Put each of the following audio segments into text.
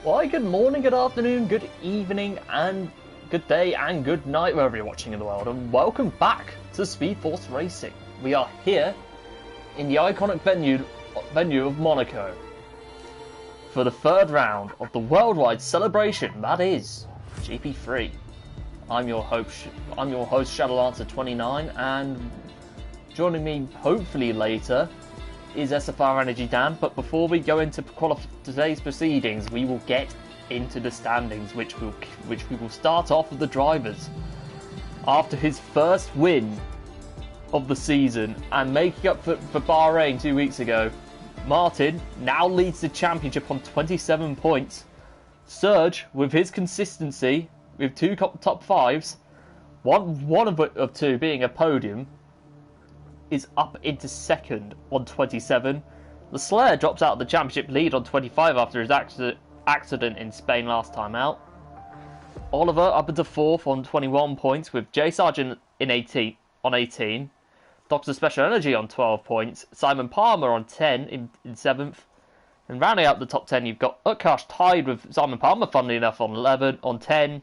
Why, good morning, good afternoon, good evening, and good day, and good night, wherever you're watching in the world, and welcome back to Speed Force Racing. We are here in the iconic venue of Monaco for the third round of the worldwide celebration, that is GP3. I'm your host, ShadowLancer29, and joining me hopefully later is SFR Energy Dan. But before we go into today's proceedings, we will get into the standings, which we will start off with the drivers. After his first win of the season and making up for Bahrain 2 weeks ago, Martin now leads the championship on 27 points. Serge, with his consistency, with two top fives, one of two being a podium, is up into second on 27. Leclerc drops out of the championship lead on 25 after his accident in Spain last time out. Oliver up into fourth on 21 points, with J Sargent on 18. Dr. Special Energy on 12 points. Simon Palmer on 10 in seventh. And rounding out the top 10, you've got Utkarsh tied with Simon Palmer, funnily enough, on 10.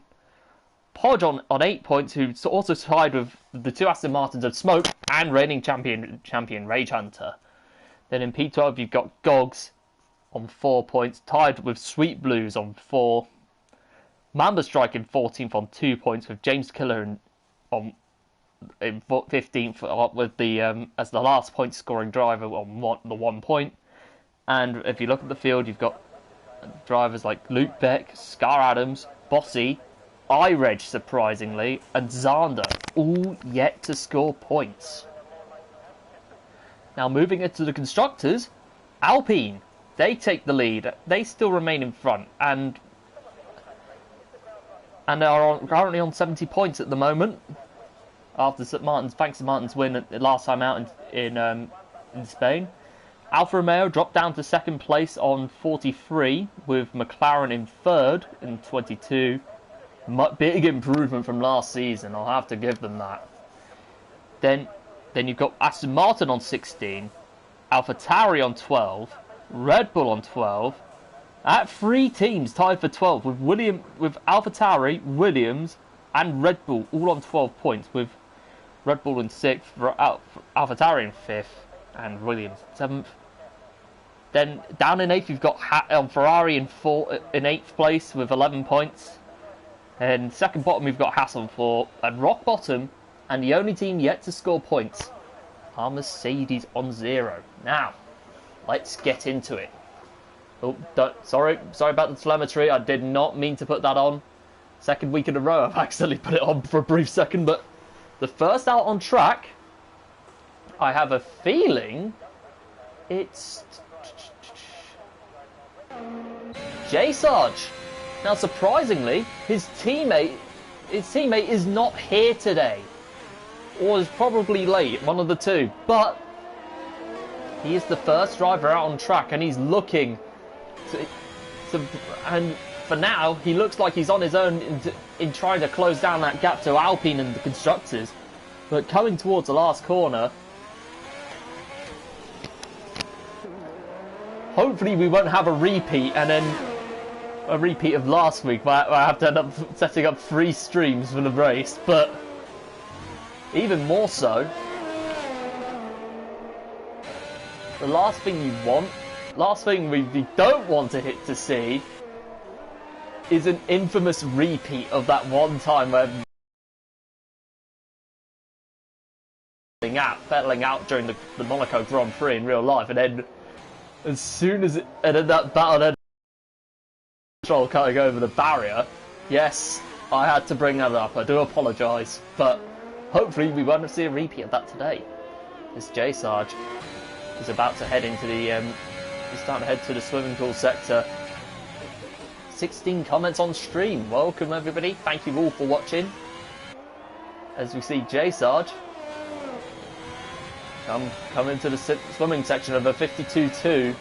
Podge on 8 points, who's also tied with the two Aston Martins of Smoke and reigning champion Rage Hunter. Then in P12 you've got Gogs on 4 points, tied with Sweet Blues on 4. Mamba Strike in 14th on 2 points, with James Killer in 15th with the as the last point scoring driver on the 1 point. And if you look at the field, you've got drivers like Luke Beck, Scar Adams, Bossy, iReg surprisingly, and Zander, all yet to score points. Now moving into the constructors, Alpine, they take the lead. They still remain in front and are currently on 70 points at the moment after thanks to Martin's win last time out in Spain. Alfa Romeo dropped down to second place on 43, with McLaren in third in 22. Big improvement from last season, I'll have to give them that. Then you've got Aston Martin on 16, AlphaTauri on 12, Red Bull on 12. At 3 teams tied for 12 with AlphaTauri, Williams, and Red Bull all on 12 points, with Red Bull in 6th, AlphaTauri in 5th, and Williams in 7th. Then down in 8th you've got Ferrari in 8th place with 11 points. And second bottom we've got Haas on 4, and rock bottom, and the only team yet to score points, are Mercedes on 0. Now, let's get into it. Oh, sorry about the telemetry. I did not mean to put that on. Second week in a row I've accidentally put it on for a brief second, but the first out on track, I have a feeling it's J Sarge. Now, surprisingly, his teammate is not here today, or is probably late, one of the two. But he is the first driver out on track, and he's looking and for now, he looks like he's on his own in trying to close down that gap to Alpine and the constructors. But coming towards the last corner, hopefully we won't have a repeat, and then a repeat of last week where I have to end up setting up 3 streams for the race. But even more so, the last thing we don't want to see is an infamous repeat of that one time where battling out during the Monaco Grand Prix in real life, and then as soon as that battle ended, coming over the barrier. Yes, I had to bring that up. I do apologise, but hopefully we won't see a repeat of that today. This J Sarge is about to head into the. He's starting to head to the swimming pool sector. 16 comments on stream. Welcome everybody. Thank you all for watching. As we see J Sarge come into the swimming section of a 52.2.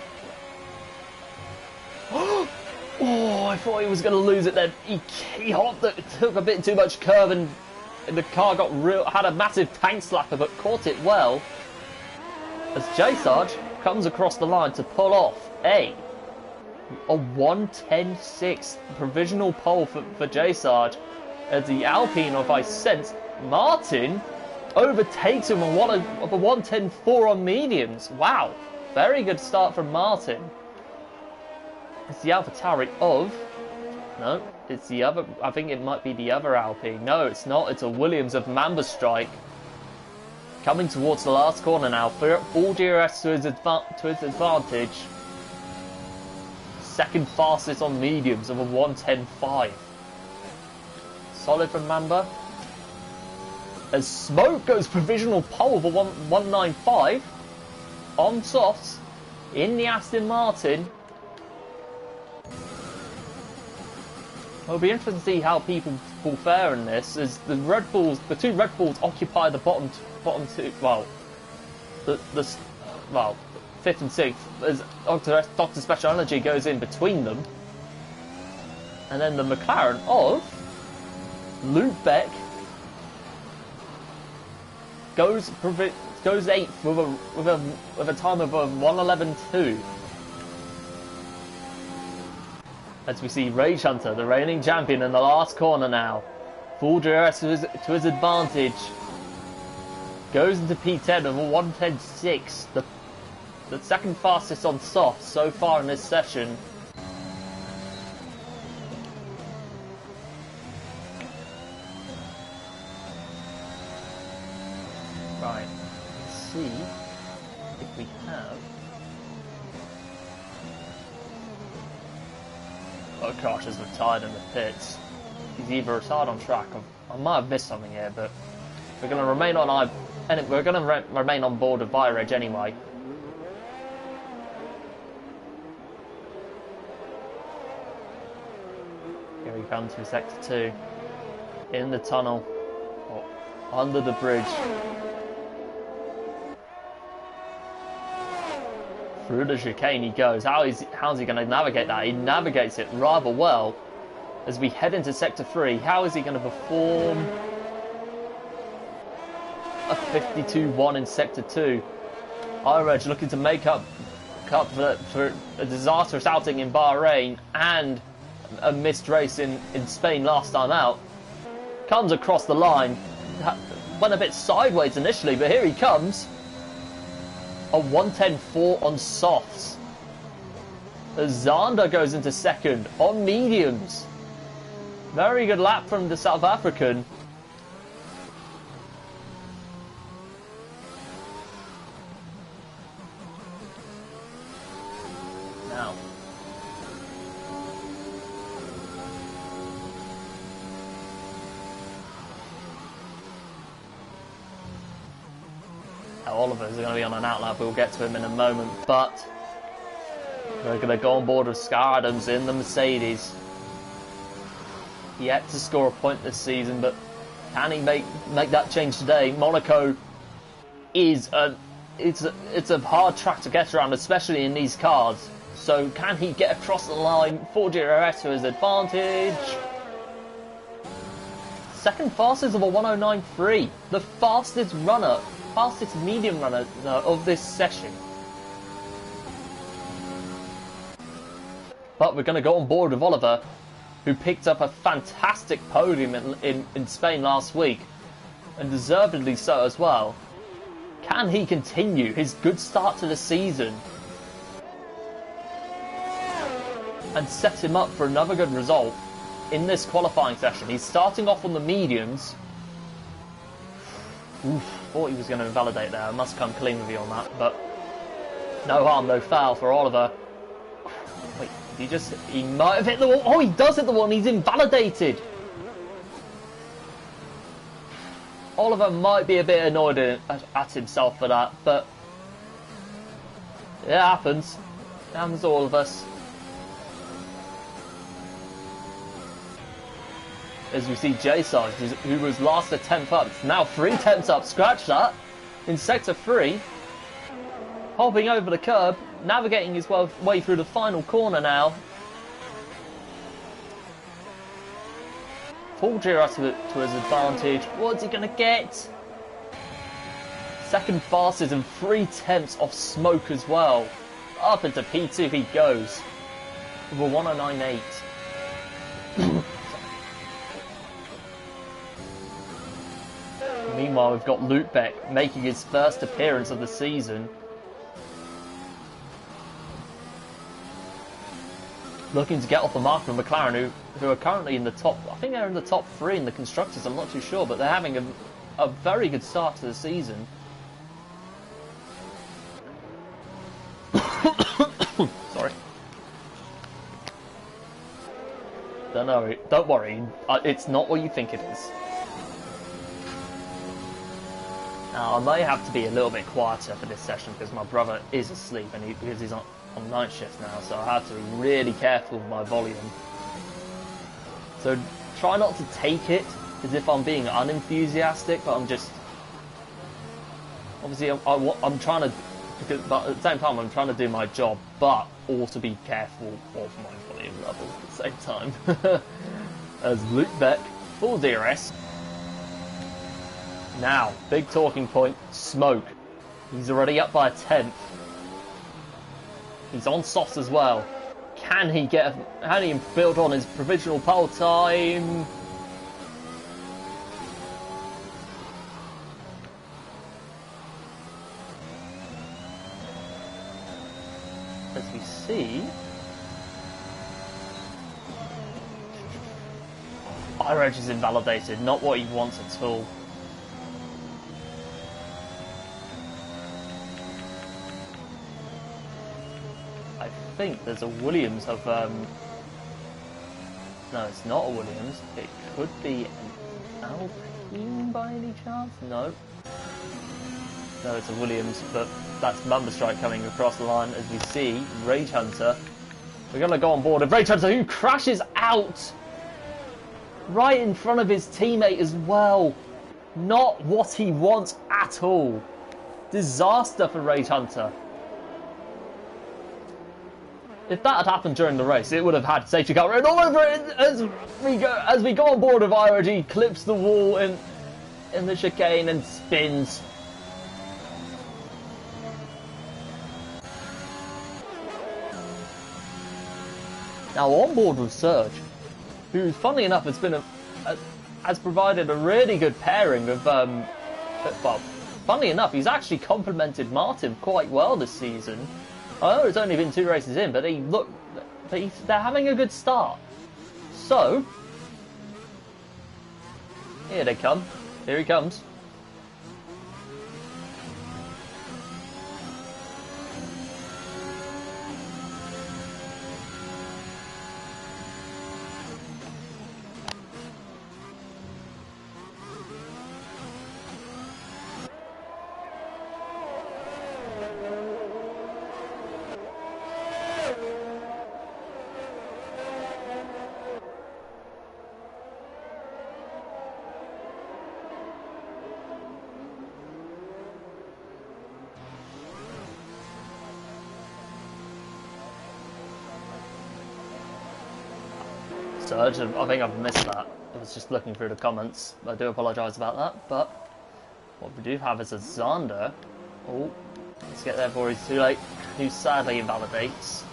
Oh, I thought he was going to lose it then. He hopped it, took a bit too much curve, and the car had a massive tank slapper, but caught it well. As J Sarge comes across the line to pull off a A 1:10.6 provisional pole for J Sarge. As the Alpine, if I sense, Martin overtakes him on a 1:10.4 on mediums. Wow, very good start from Martin. It's the AlphaTauri of... No, it's the other... I think it might be the other Alpine. No, it's not. It's a Williams of Mamba Strike. Coming towards the last corner now. Full DRS to his advantage. Second fastest on mediums of a 1:10.5. Solid from Mamba. As Smoke goes provisional pole for 1:9.5 on softs in the Aston Martin. It'll be interesting to see how people will fare in this, as the two Red Bulls occupy the bottom two. Well, fifth and sixth, as Dr. Special Energy goes in between them, and then the McLaren of Luke Beck goes eighth with a time of 1:11.2. As we see Rage Hunter, the reigning champion, in the last corner now. Full DRS to his advantage. Goes into P10 of a 1:10.6. The second fastest on soft so far in this session. Right, let's see if we have... Oh gosh, is retired in the pits. He's either retired on track, or I might have missed something here, but we're going to remain on remain on board with Virage anyway. Here he comes for sector 2, in the tunnel, or under the bridge. Through the chicane he goes. How's he going to navigate that? He navigates it rather well. As we head into Sector 3, how is he going to perform? A 52.1 in Sector 2. Iraj looking to make up for a disastrous outing in Bahrain and a missed race in Spain last time out. Comes across the line. Went a bit sideways initially, but here he comes. A 1:10.4 on softs. As Zander goes into second on mediums. Very good lap from the South African. Now. Oliver's going to be on an outlap, we'll get to him in a moment, but we're going to go on board with Scar Adams in the Mercedes. Yet to score a point this season, but can he make that change today? Monaco is it's a hard track to get around, especially in these cars. So can he get across the line? 4 DRS to his advantage. Second fastest of a 1:09.3, the fastest medium runner of this session. But we're going to go on board with Oliver, who picked up a fantastic podium in Spain last week, and deservedly so as well. Can he continue his good start to the season and set him up for another good result in this qualifying session? He's starting off on the mediums. Oof, thought he was going to invalidate there. I must come clean with you on that, but no harm, no foul for Oliver. Wait, he might have hit the wall. Oh, he does hit the wall and he's invalidated. Oliver might be a bit annoyed at himself for that, but it happens. It happens to all of us. As we see J-Sarge, who was last attempt up, it's now 3 attempts up, scratch that, in Sector 3. Hopping over the curb, navigating his way through the final corner now. Full GRS to his advantage. What's he going to get? Second fastest and 3 attempts off Smoke as well. Up into P2 he goes. with a 109.8. Meanwhile, we've got Lukebeck making his first appearance of the season. Looking to get off the mark from McLaren, who are currently in the top. I think they're in the top 3 in the constructors. I'm not too sure, but they're having a very good start to the season. Sorry. Don't worry. It's not what you think it is. Now, I may have to be a little bit quieter for this session because my brother is asleep and because he's on night shift now, so I have to be really careful with my volume. So try not to take it as if I'm being unenthusiastic, but I'm just... Obviously, I'm trying to... But at the same time, I'm trying to do my job, but also be careful of my volume level at the same time. As Lukebeck, full DRS. Now, big talking point, Smoke. He's already up by a 10th. He's on softs as well. Can he build on his provisional pole time? As we see, iReg is invalidated, not what he wants at all. I think there's a Williams of no, it's not a Williams. It could be an Alpine by any chance? No, it's a Williams, but that's Mamba Strike coming across the line as we see Rage Hunter. We're going to go on board with Rage Hunter, who crashes out right in front of his teammate as well. Not what he wants at all. Disaster for Rage Hunter. If that had happened during the race, it would have had safety car written all over it as we go on board with IRG. He clips the wall in the chicane and spins. Now on board with Surge, who, funnily enough, has provided a really good pairing of well, funnily enough, he's actually complemented Martin quite well this season. I know it's only been 2 races in, but they're having a good start. So, here they come. Here he comes. Surge, I think I've missed that. I was just looking through the comments. I do apologise about that, but what we do have is a Zander. Oh, let's get there before he's too late. Who sadly invalidates.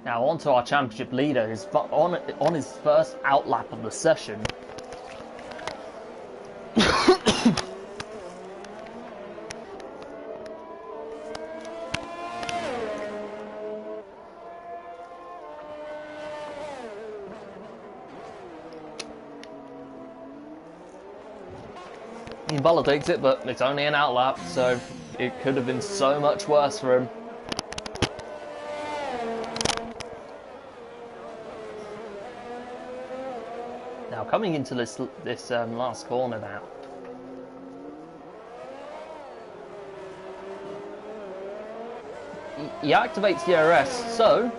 Now on to our championship leader, who's on his first outlap of the session. He validates it, but it's only an outlap, so it could have been so much worse for him. Now coming into this last corner now. He activates DRS, so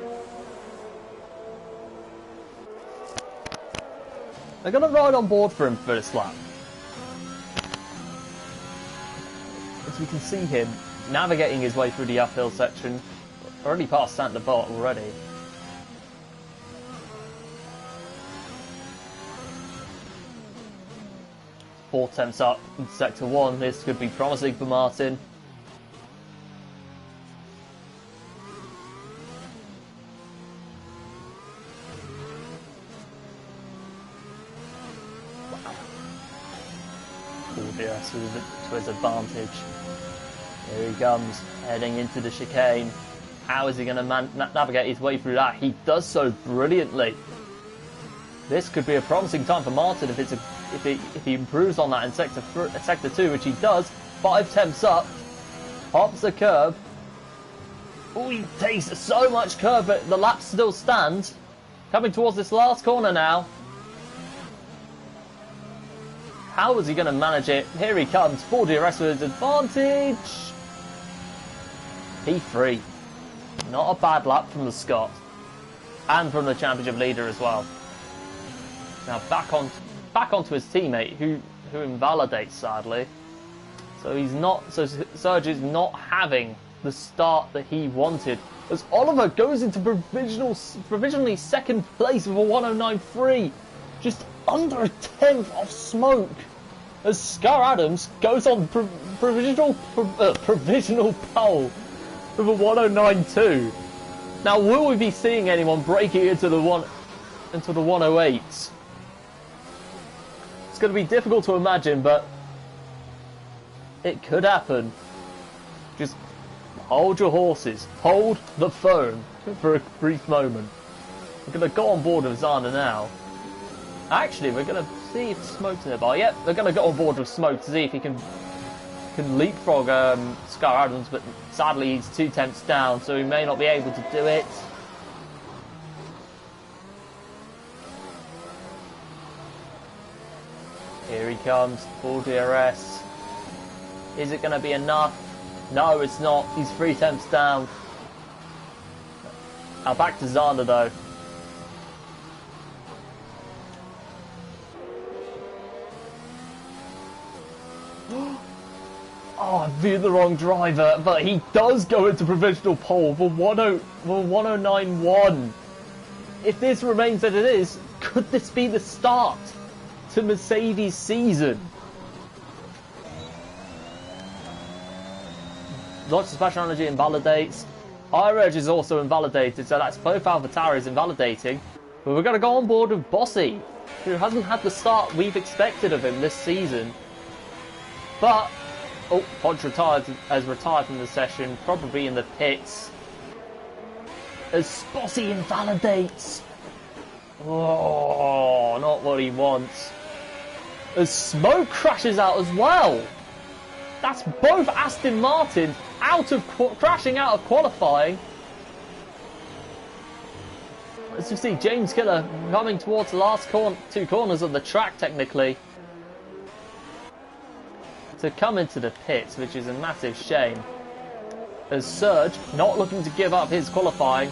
they're going to ride on board for him for this lap. As we can see him navigating his way through the uphill section. Already past Santa Bot already. Four attempts up in Sector 1. This could be promising for Martin. DRS to his advantage. Here he comes, heading into the chicane. How is he going to navigate his way through that? He does so brilliantly. This could be a promising time for Martin if he improves on that in sector 2, which he does. 5 attempts up, hops the curb. Oh, he takes so much curb, but the lap still stands. Coming towards this last corner now. How is he going to manage it? Here he comes, 4 DRS with his advantage. P3. Not a bad lap from the Scot. And from the championship leader as well. Now back onto his teammate, who invalidates sadly. So Serge is not having the start that he wanted. As Oliver goes into provisionally second place with a 109.3. Just under a tenth of smoke, as Scar Adams goes on provisional pole with a 109.2. Now, will we be seeing anyone breaking into the 108s? It's going to be difficult to imagine, but it could happen. Just hold your horses, hold the phone for a brief moment. We're going to go on board with Zana now. Actually, we're going to see if Smoke's nearby. Yep, they're going to go on board with Smoke to see if he can leapfrog Scar Adams, but sadly he's 2 attempts down, so he may not be able to do it. Here he comes, full DRS. Is it going to be enough? No, it's not. He's 3 attempts down. Now back to Zana though. Oh, I viewed the wrong driver, but he does go into provisional pole for 109.1. If this remains as it is, could this be the start to Mercedes' season? Lots of special energy invalidates. iReg is also invalidated, so that's both AlphaTauris invalidating. But we're going to go on board with Bossy, who hasn't had the start we've expected of him this season. But oh, Podge has retired from the session, probably in the pits. As Bossy invalidates. Oh, not what he wants. As Smoke crashes out as well. That's both Aston Martin crashing out of qualifying. As you see, James Killer coming towards the last 2 corners of the track, technically, to come into the pits, which is a massive shame. As Serge, not looking to give up his qualifying,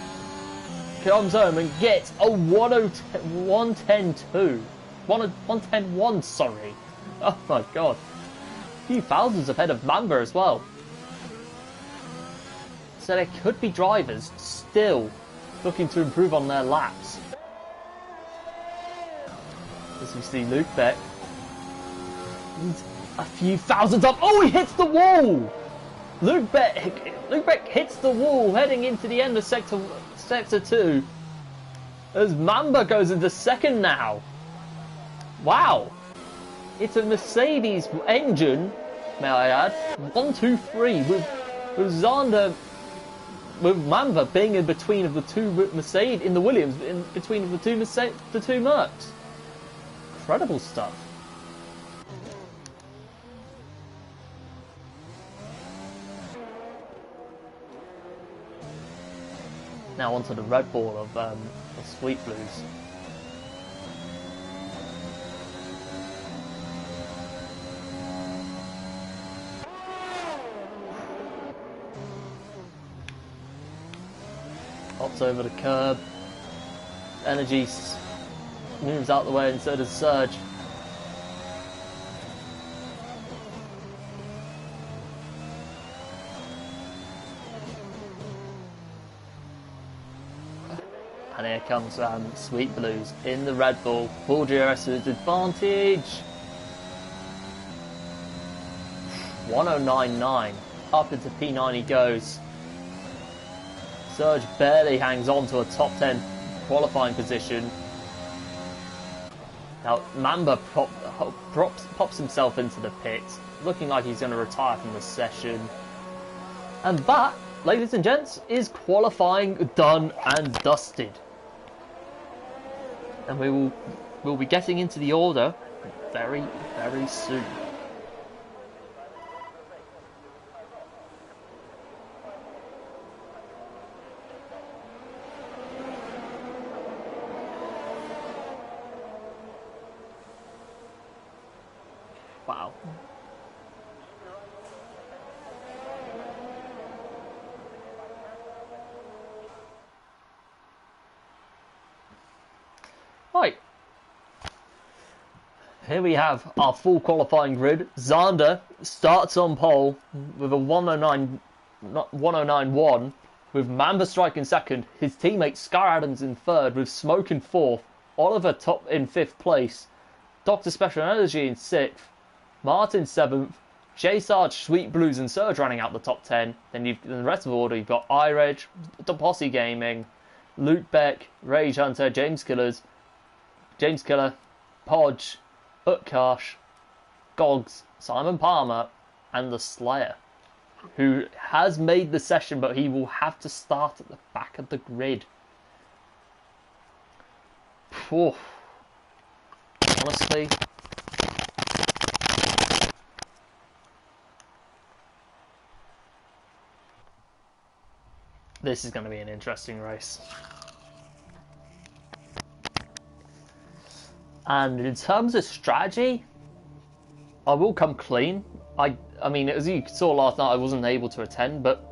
comes home and gets a 110.1, sorry. Oh my god. A few thousands ahead of Mamba as well. So there could be drivers still looking to improve on their laps. As we see Luke Beck, he's a few thousands up. Oh, he hits the wall! Luke Beck hits the wall heading into the end of sector 2. As Mamba goes into second now. Wow. It's a Mercedes engine, may I add. 1, 2, 3 with Zander, with Mamba being in between of the two Mercedes in the Williams, in between of the two Mercs. Incredible stuff. Now onto the Red Bull of Sweet Blues. Hops over the curb. Energy moves out the way, and so does Serge. And here comes Sweet Blues in the Red Bull. Full DRS to his advantage. 1099. Up into P9 he goes. Serge barely hangs on to a top 10 qualifying position. Now Mamba pops himself into the pit, looking like he's going to retire from the session. And that, ladies and gents, is qualifying done and dusted. And we'll be getting into the order very, very soon. Wow. Right. Here we have our full qualifying grid. Zander starts on pole with a 109.1, with Mamba striking second, his teammate Scar Adams in third, with Smoke in fourth, Oliver top in fifth place, Dr. Special Energy in sixth, Martin 7th, J Sarge, Sweet Blues and Surge running out the top 10. Then in the rest of the order, you've got iReg, The Posse Gaming, Luke Beck, Rage Hunter, James Killer, Podge, Utkarsh, Gogs, Simon Palmer, and the Slayer, who has made the session, but he will have to start at the back of the grid. Whew. Honestly, this is going to be an interesting race. And in terms of strategy, I will come clean. I mean, as you saw last night, I wasn't able to attend, but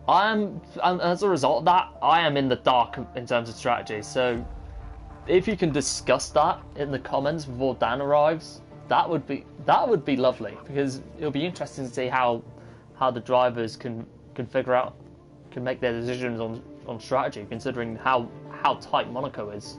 and as a result of that, I am in the dark in terms of strategy. So if you can discuss that in the comments before Dan arrives, that would be lovely, because it'll be interesting to see how the drivers can figure out, can make their decisions on strategy, considering how tight Monaco is.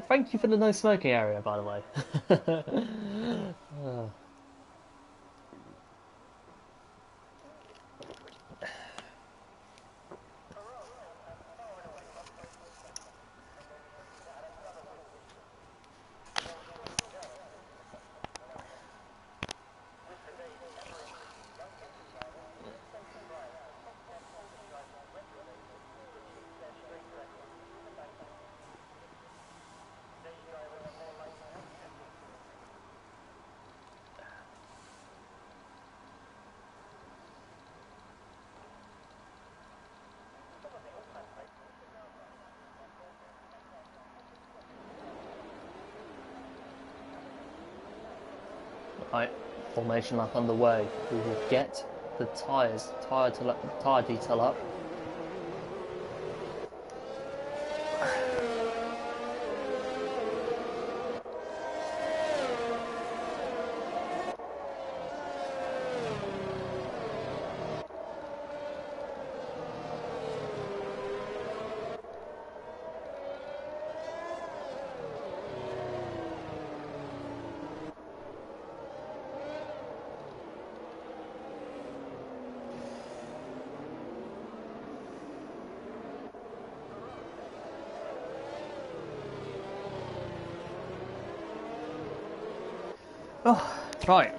Thank you for the no smoking area, by the way. Right, formation lap underway. We will get the tyre detail up. Oh, right.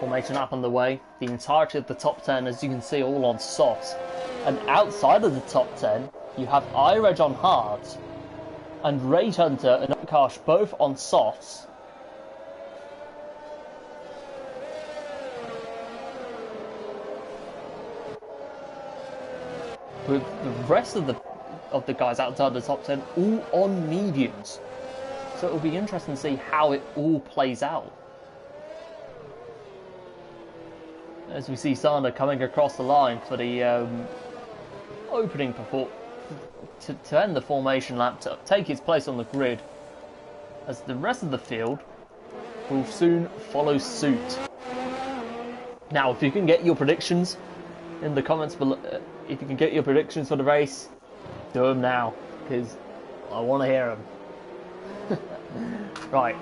Formation lap on the way. The entirety of the top 10, as you can see, all on softs. And outside of the top 10, you have iReg on hards, and Rage Hunter and Utkarsh both on softs. With the rest of the guys outside the top 10 all on mediums. So it'll be interesting to see how it all plays out. As we see Zander coming across the line for the opening to end the formation lap, to take his place on the grid, as the rest of the field will soon follow suit. Now, if you can get your predictions in the comments below, if you can get your predictions for the race, do them now, because I want to hear them. Right.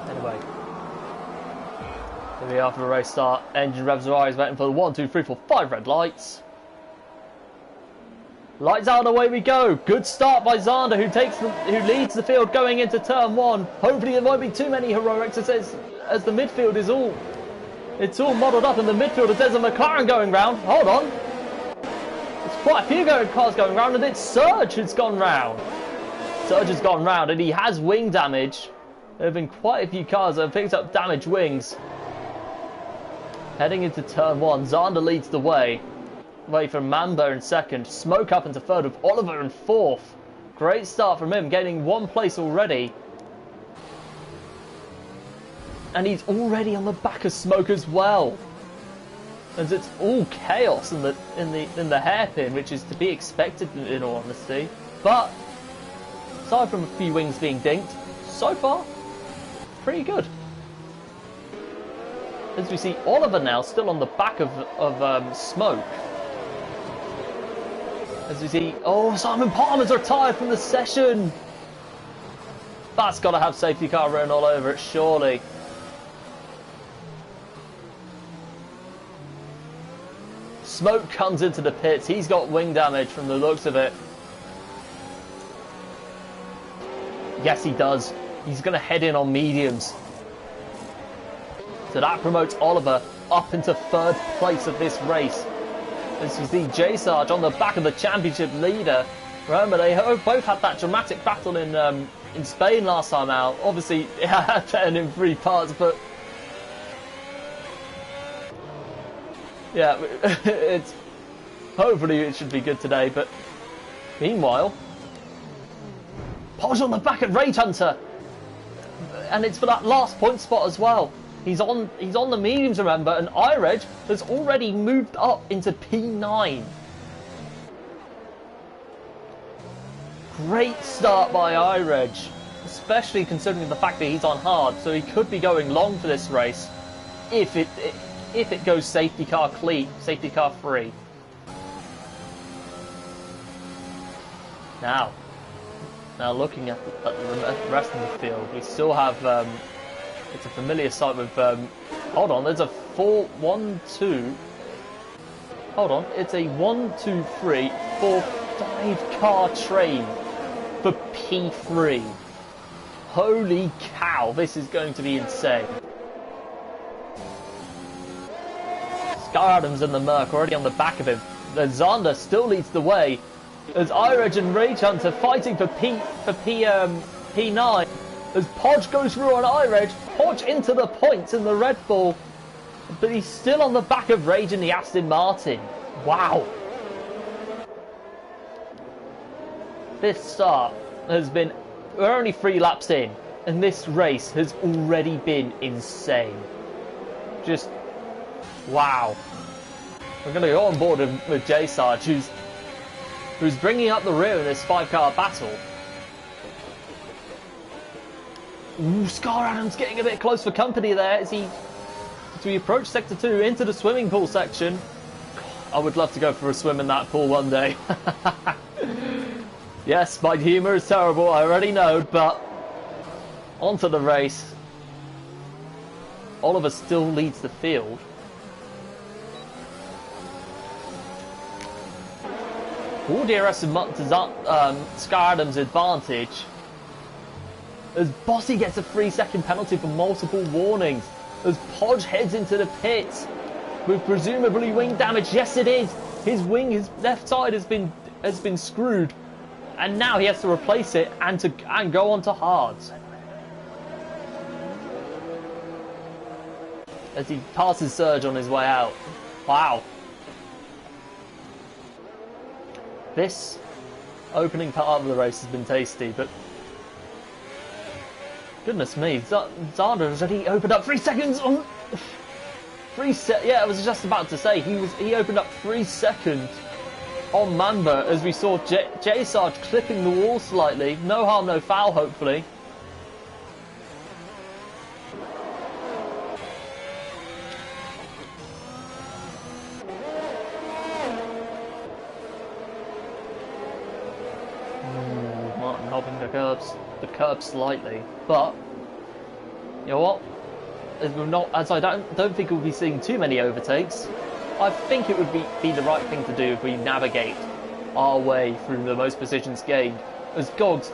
Anyway, here we are for the race start. Engine revs are eyes waiting for the 1, 2, 3, 4, 5 red lights. Lights out, away we go. Good start by Zander, who leads the field going into turn 1. Hopefully there won't be too many heroics as the midfield is all modelled up in the midfield as there's a McLaren going round. Hold on. There's quite a few cars going round, and it's Surge who's gone round. Surge has gone round, and he has wing damage. There have been quite a few cars that have picked up damaged wings. Heading into turn 1, Zander leads the way. Away from Mambo in second. Smoke up into third with Oliver in fourth. Great start from him, gaining 1 place already. And he's already on the back of Smoke as well. And it's all chaos in the hairpin, which is to be expected in all honesty. But aside from a few wings being dinked, so far pretty good. As we see Oliver now still on the back of Smoke. As we see, oh, Simon Palmer's retired from the session. That's got to have safety car written all over it, surely. Smoke comes into the pits. He's got wing damage from the looks of it. Yes, he does. He's going to head in on mediums. So that promotes Oliver up into third place of this race. As you see J Sarge on the back of the championship leader. Remember, they both had that dramatic battle in Spain last time out. Obviously, it had to end in 3 parts, but yeah, hopefully it should be good today. But meanwhile, Podge on the back of Rage Hunter, and it's for that last point spot as well. He's on the mediums, remember, and iReg has already moved up into P9. Great start by iReg, especially considering the fact that he's on hard, so he could be going long for this race if it goes safety car free. Now looking at the rest of the field, we still have. It's a familiar sight with, hold on, there's a 1-2, hold on, it's a 1, 2, 3, 4, 5 car train for P3. Holy cow, this is going to be insane. Sky Adams and the Merc already on the back of him. The Zander still leads the way as iReg and Rage Hunter fighting for P9. As Podge goes through on iReg, Podge into the points in the Red Bull, but he's still on the back of Rage in the Aston Martin. Wow. This start has been, we're only 3 laps in, and this race has already been insane. Just, wow. We're going to go on board with J Sarge, who's bringing up the rear in this 5-car battle. Ooh, Scar Adams getting a bit close for company there as we approach Sector 2 into the swimming pool section. I would love to go for a swim in that pool one day. Yes, my humour is terrible, I already know, but onto the race. Oliver still leads the field. All DRS to Sky Adams' advantage as Bossy gets a 3-second penalty for multiple warnings. As Podge heads into the pits with presumably wing damage. Yes, it is. His wing, his left side has been screwed, and now he has to replace it and go on to hards. As he passes Serge on his way out. Wow. This opening part of the race has been tasty, but goodness me, Zada has already opened up 3 seconds on yeah, I was just about to say he opened up 3 seconds on Mamba as we saw J Sarge clipping the wall slightly. No harm, no foul, hopefully. Martin hopping the curb slightly, but you know what? As I don't think we'll be seeing too many overtakes. I think it would be the right thing to do if we navigate our way through the most positions gained. As Gogs,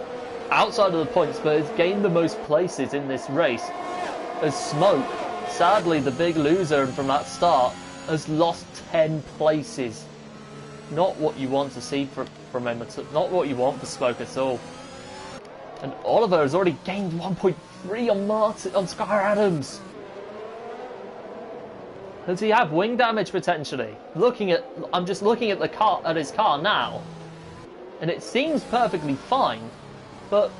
outside of the points, but has gained the most places in this race. As Smoke, sadly the big loser from that start, has lost 10 places. Not what you want to see from him, not what you want for Smoke at all. And Oliver has already gained 1.3 on Sky Adams. Does he have wing damage potentially? I'm just looking at his car now, and it seems perfectly fine, but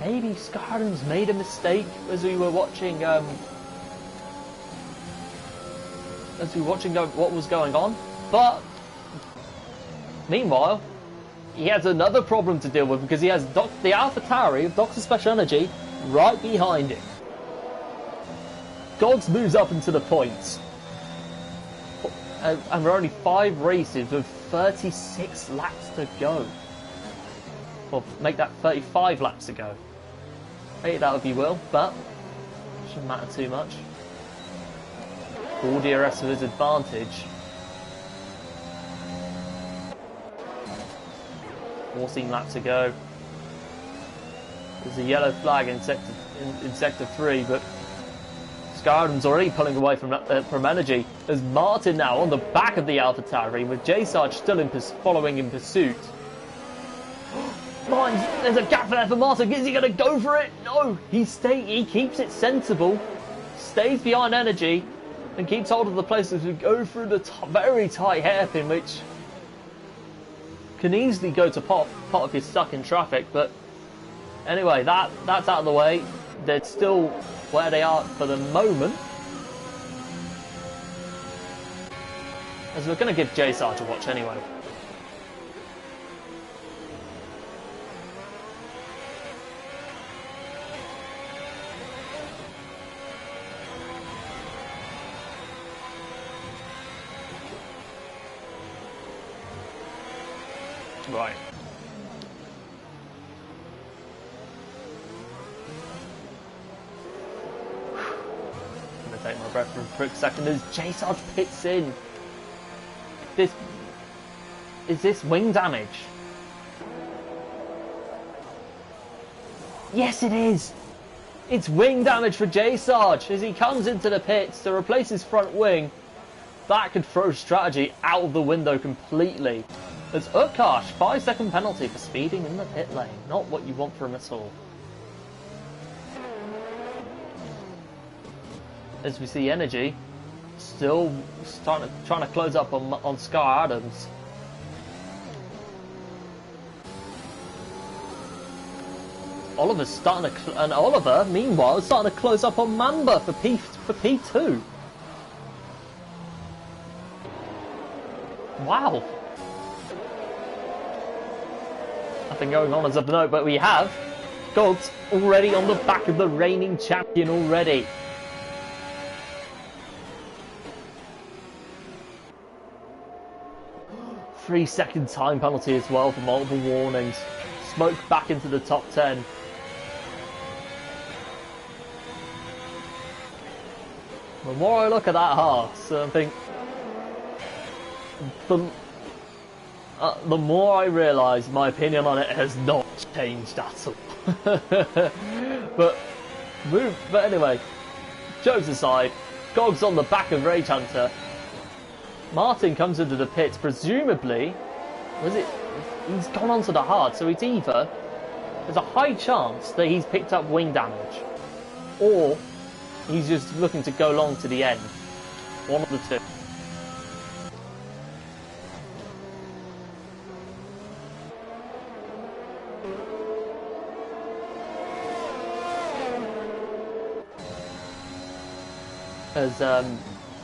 maybe Sky Adams made a mistake as we were watching. What was going on, but meanwhile, he has another problem to deal with because he has the AlphaTauri of Dr. Special Energy right behind him. Gogs moves up into the points. And we're only 5 races with 36 laps to go. Well, make that 35 laps to go. Maybe that would be Will, but shouldn't matter too much. All DRS with his advantage. 14 laps to go. There's a yellow flag in sector 3, but Sky Adams already pulling away from energy. There's Martin now on the back of the AlphaTauri with J Sarge still following in pursuit. There's a gap there for Martin. Is he going to go for it? No, he keeps it sensible, stays behind energy, and keeps hold of the place as we go through the very tight hairpin, which can easily go to pot if you're stuck in traffic. But anyway, that's out of the way. They're still where they are for the moment. As we're going to give J Sarge a watch anyway. Right. I'm going to take my breath for a quick second as J Sarge pits in. Is this wing damage? Yes, it is. It's wing damage for J Sarge as he comes into the pits to replace his front wing. That could throw strategy out of the window completely. As Utkarsh, 5-second penalty for speeding in the pit lane. Not what you want from at all. As we see Energy still trying to close up on Sky Adams. Oliver's starting to, and Oliver, meanwhile, is starting to close up on Mamba for P2. Wow. Nothing going on as of note, but we have Gogs already on the back of the reigning champion already. 3-second time penalty as well for multiple warnings. Smoke back into the top 10. The more I look at that Haas, I think the more I realise my opinion on it has not changed at all. but anyway, jokes aside, Gog's on the back of Rage Hunter. Martin comes into the pits, presumably, he's gone onto the hard, so it's either, there's a high chance that he's picked up wing damage, or he's just looking to go long to the end. One of the two.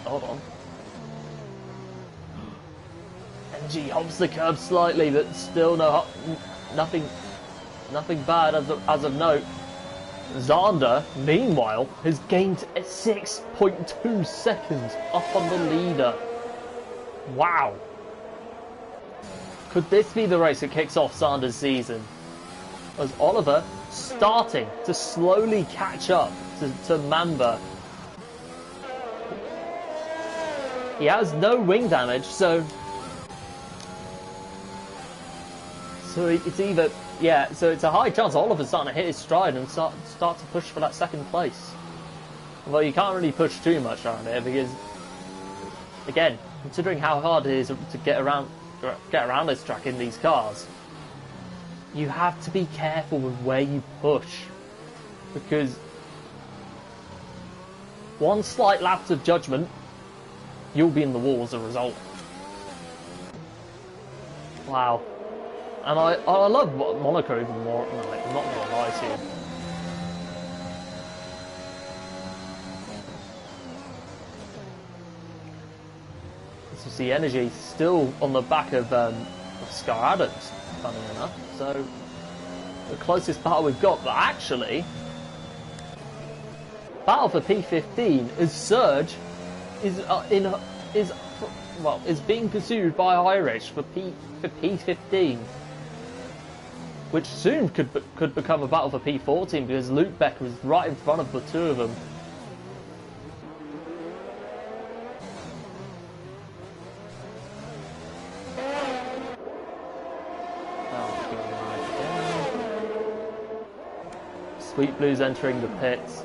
Hold on. MG hops the curb slightly, but still nothing bad as of note. Zander, meanwhile, has gained 6.2 seconds up on the leader. Wow. Could this be the race that kicks off Zander's season? As Oliver starting to slowly catch up to Mamba. He has no wing damage, so it's either, yeah, so it's a high chance Oliver's starting to hit his stride and start to push for that second place. Well, you can't really push too much around here because, again, considering how hard it is to get around this track in these cars, you have to be careful with where you push, because one slight lapse of judgment, you'll be in the wall as a result. Wow. And I love Monaco even more. No, I'm not going to lie to you. As you see, Energy still on the back of Scar Adams, funny enough. So the closest battle we've got, but actually, battle for P15 is Surge is being pursued by Irish for P15, which soon could become a battle for P14 because Luke Becker is right in front of the two of them. Sweet Blue's entering the pits.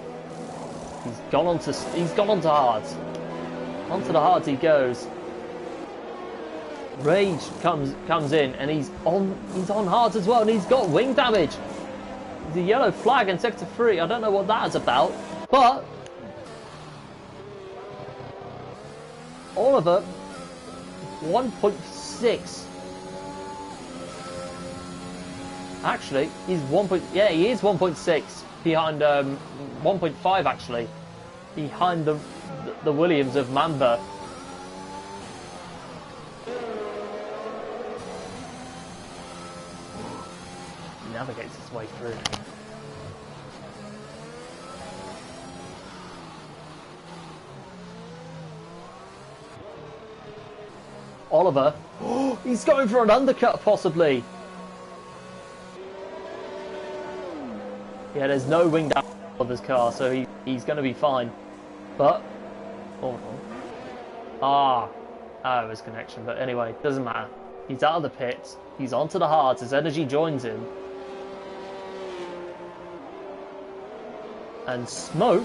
He's gone onto hards. Onto the hards he goes. Rage comes in and he's on hards as well, and he's got wing damage. The yellow flag in sector 3. I don't know what that is about, but Oliver 1.6. Actually, he's he is 1.6 behind 1.5 actually behind the Williams of Mamba. He navigates his way through. Oliver, he's going for an undercut possibly. Yeah, there's no wing down of his car, so he's going to be fine. But, hold on. Oh, his connection. But anyway, doesn't matter. He's out of the pits. He's onto the hards. His energy joins him. And Smoke,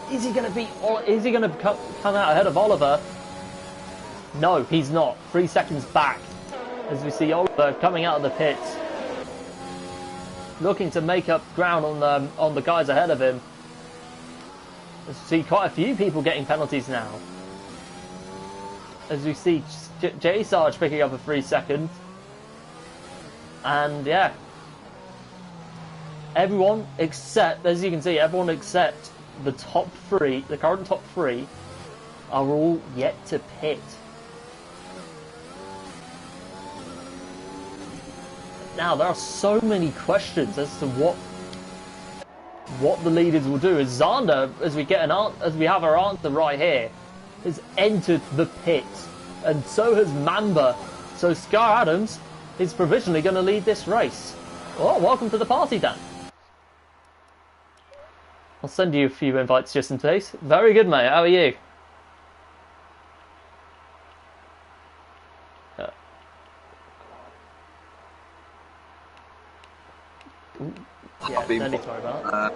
is he going to come out ahead of Oliver? No, he's not. 3 seconds back. As we see Oliver coming out of the pits, looking to make up ground on the guys ahead of him. As we see quite a few people getting penalties now. As we see J Sarge picking up a 3 second. And yeah. Everyone except, as you can see, everyone except the top 3, the current top 3, are all yet to pit. Now there are so many questions as to what the leaders will do. As Zander, as we have our answer right here, has entered the pit and so has Mamba. So Scar Adams is provisionally going to lead this race. Oh, welcome to the party, Dan. I'll send you a few invites just in case. Very good, mate. How are you? Yeah, no need to worry about that.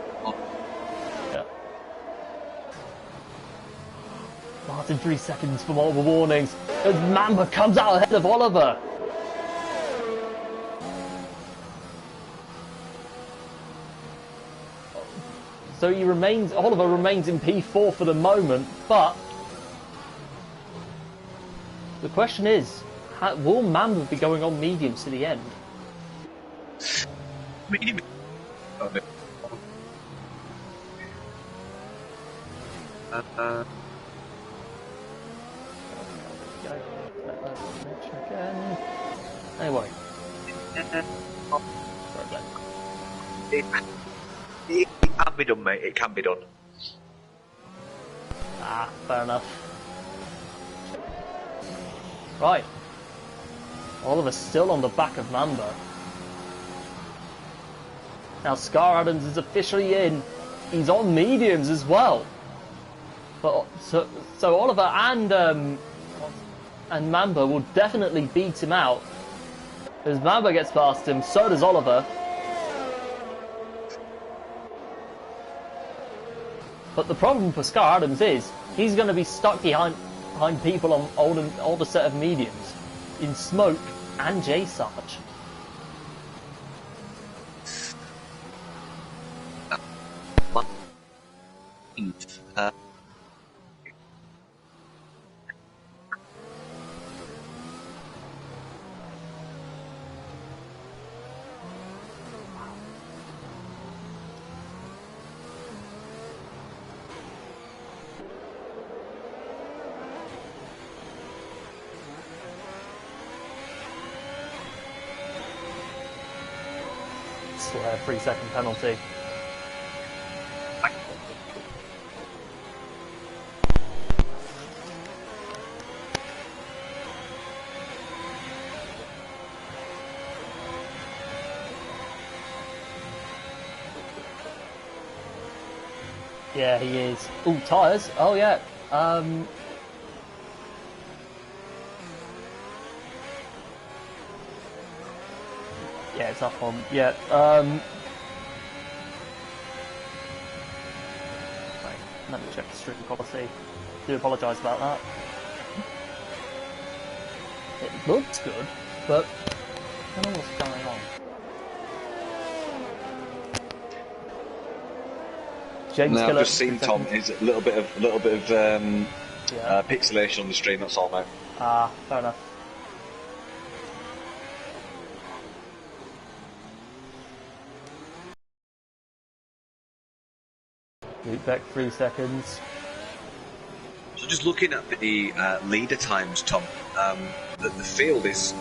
Yeah. Martin, 3 seconds for multiple warnings as Mamba comes out ahead of Oliver. So Oliver remains in P4 for the moment, but the question is, will Mamba be going on mediums to the end? Medium. Anyway. It can be done, mate. It can be done. Ah, fair enough. Right. Oliver's still on the back of Mamba. Now Scar Adams is officially in. He's on mediums as well. But so Oliver and Mamba will definitely beat him out. As Mamba gets past him, so does Oliver. But the problem for Scar Adams is he's going to be stuck behind people on older set of mediums in Smoke and J-Sarge. A 3-second penalty. Yeah, he is. Ooh, tyres. Oh yeah. Yeah, it's up on. Yeah. Right, let me check the stream policy. Do apologise about that. It looks good, but I don't know what's going on. James no, Killer, I've just seen Tom. Is a little bit of pixelation on the stream. That's all, mate. Ah, fair enough. Loop back 3 seconds. So just looking at the leader times, Tom, the field is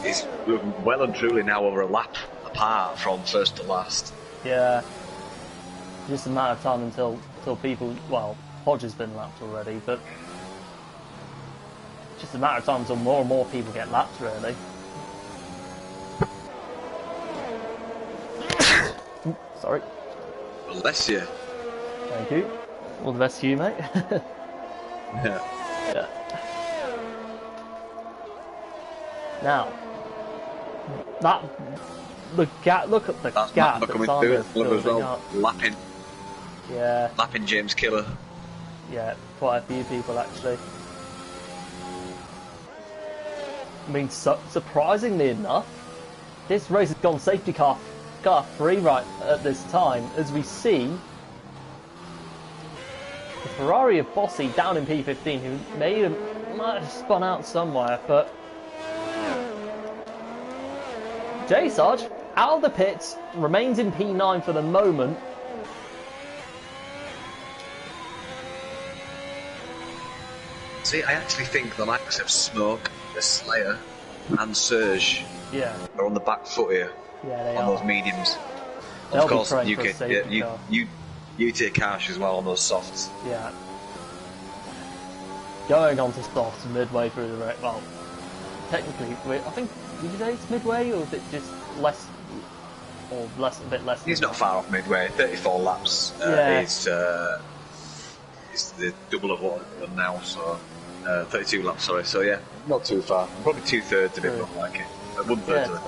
well and truly now over a lap apart from first to last. Yeah. Just a matter of time until people, well, Hodge has been lapped already, but just a matter of time until more and more people get lapped, really. Sorry. Bless you. Thank you. All the best to you, mate. Yeah. Yeah. Now, look at the That's gap Mamba coming that's through Oliver's it. Oliver's building well, up. lapping. Yeah. Lapping James Killer. Yeah, quite a few people actually. I mean, surprisingly enough, this race has gone safety car free right at this time, as we see the Ferrari of Bossy down in P15, who might have spun out somewhere, but J-Sarge out of the pits, remains in P9 for the moment. See, I actually think the likes of Smoke, the Slayer, and Surge are on the back foot here. Yeah, they on are. Those mediums. They'll of course, be you praying for a can safety car. you take cash as well on those softs. Yeah. Going on to softs midway through the race. Well, technically, I think, did you say it's midway, or is it just less, or a bit less? He's not far off midway. 34 laps is the double of what I've done now, so 32 laps. Sorry, so yeah, not too far. Probably 2/3 of it, not like it. 1/3 of it.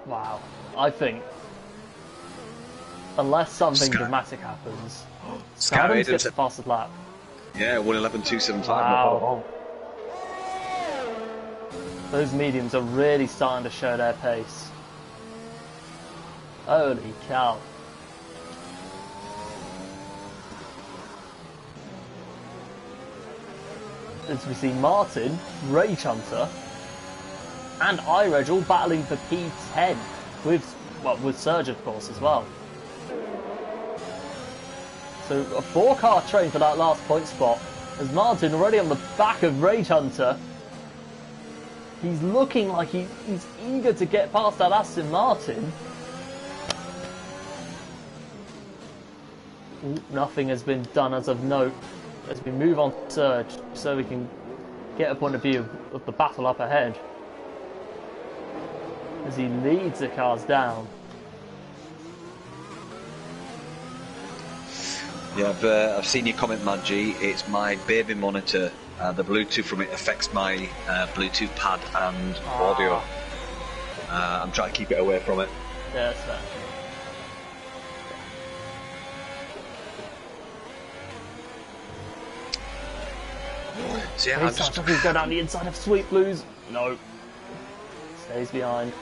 Wow, I think unless something dramatic happens, Skyrim gets the fastest lap. Yeah, 1:11.275. Wow. Those mediums are really starting to show their pace. Holy cow. As we see Martin, Rage Hunter, and iReg all battling for P10 with Surge, of course, as well. So a 4-car train for that last point spot. As Martin already on the back of Rage Hunter. He's looking like he's eager to get past that Aston Martin. Ooh, nothing has been done as of note as we move on to Surge, so we can get a point of view of the battle up ahead. As he leads the cars down. Yeah, I've seen your comment, Maggie. It's my baby monitor. The Bluetooth from it affects my Bluetooth pad and audio. I'm trying to keep it away from it. Yeah, that's fair. So yeah, he's going down the inside of Sweet Blues. No. Stays behind.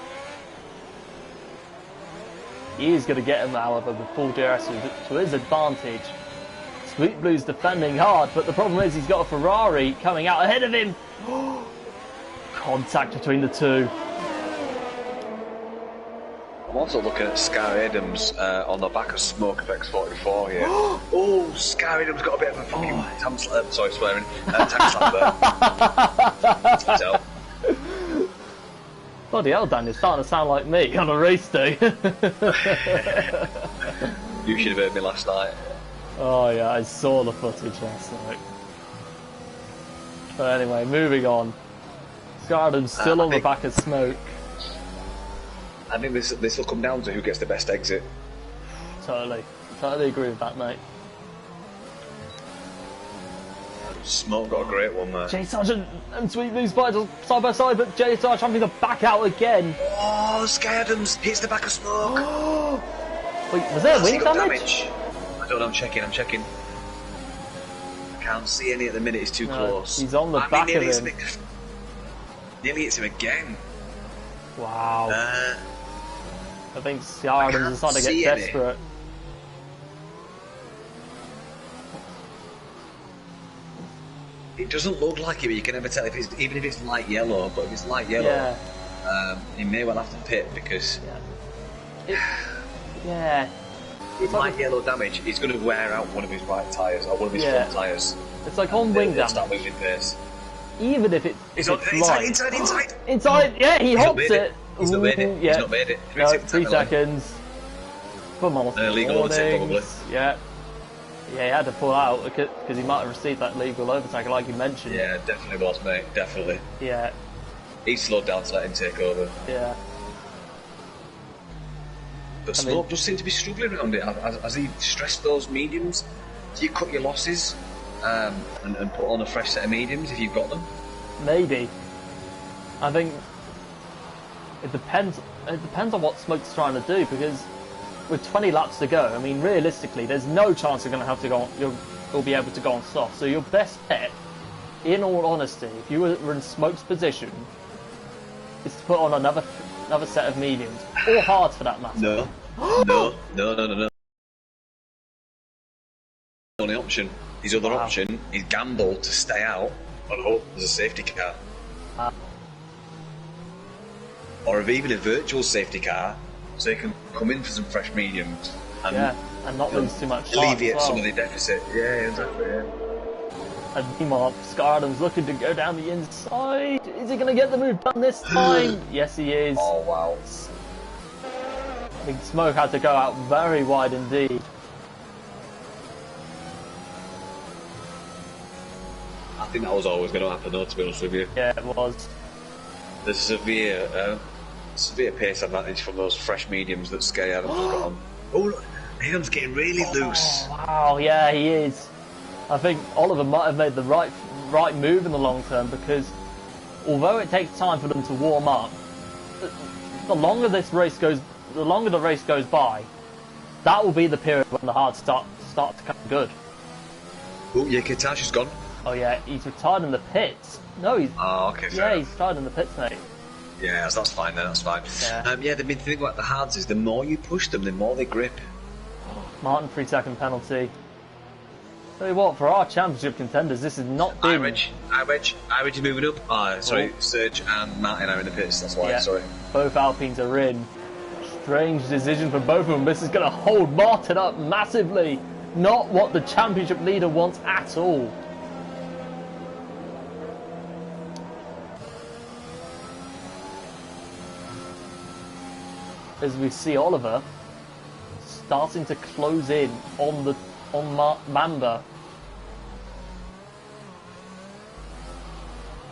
He is going to get him, however, with full DRS to his advantage. Sweet Blues defending hard, but the problem is he's got a Ferrari coming out ahead of him. Contact between the two. I'm also looking at Scar Adams on the back of Smoke Effects 44 here. Oh, Scar Adams got a bit of a fucking sorry, swearing. Tank slap there. Bloody hell, Dan, you're starting to sound like me on a race day. You should have heard me last night. Oh yeah, I saw the footage last night. But anyway, moving on. Scarden's still on the back of Smoke. I think this will come down to who gets the best exit. Totally agree with that, mate. Smoke got a great one there. Jay Sargent and Sweet Blues side by side, but Jay Sargent having to back out again. Oh, Sky Adams hits the back of Smoke. Wait, was there wing damage? I don't know, I'm checking. I can't see any at the minute, it's too close. He's on the back of him. Nearly hits him again. Wow. I think Scarden's starting to get desperate. It doesn't look like it, but you can never tell even if it's light yellow. But if it's light yellow, he may well have to pit because with light yellow damage, he's going to wear out one of his right tyres or one of his front tyres. It's like on wing damage. Start losing pace. Even if it's inside. Yeah, he hops it. He's not made it. Yeah. He's not made it. 3 seconds. For multiple legal overtake, probably. Yeah. Yeah, he had to pull out because he might have received that legal overtake, like you mentioned. Yeah, definitely was, mate. Definitely. Yeah. He slowed down to let him take over. Yeah. But Smoke does seem to be struggling around it. Has he stressed those mediums? Do you cut your losses and put on a fresh set of mediums if you've got them? Maybe. I think it depends. It depends on what Smoke's trying to do, because with 20 laps to go, I mean, realistically, there's no chance you're going to have to go on, you'll be able to go on soft. So your best bet, in all honesty, if you were in Smoke's position, is to put on another set of mediums, or hards for that matter. No. Only option. His other option is gamble to stay out and hope there's a safety car. Or even a virtual safety car, so he can come in for some fresh mediums and not lose too much time. Alleviate some of the deficit. Yeah, exactly. Yeah. And meanwhile, Scardom's looking to go down the inside. Is he going to get the move done this time? Yes, he is. Oh wow! I think Smoke had to go out very wide indeed. I think that was always going to happen, though, to be honest with you. Yeah, it was. The severe pace advantage from those fresh mediums that Sky Adams has got on. Oh, look, Adams getting really loose. Wow, yeah, he is. I think Oliver might have made the right move in the long term, because although it takes time for them to warm up, the longer the race goes by, that will be the period when the hards start to come good. Oh, yeah, Kitash is gone. Oh yeah, he's retired in the pits. No, he's. Oh, okay. Yeah, he's retired in the pits, mate. Yeah, that's fine then. That's fine. Yeah. The main thing about the hards is the more you push them, the more they grip. Martin, 3-second penalty. Tell you what, for our championship contenders, this is not been... Ireg is moving up. Oh, sorry, Serge and Martin are in the pits, that's why, sorry. Both Alpines are in. Strange decision for both of them. This is going to hold Martin up massively. Not what the championship leader wants at all. As we see Oliver starting to close in on Mamba.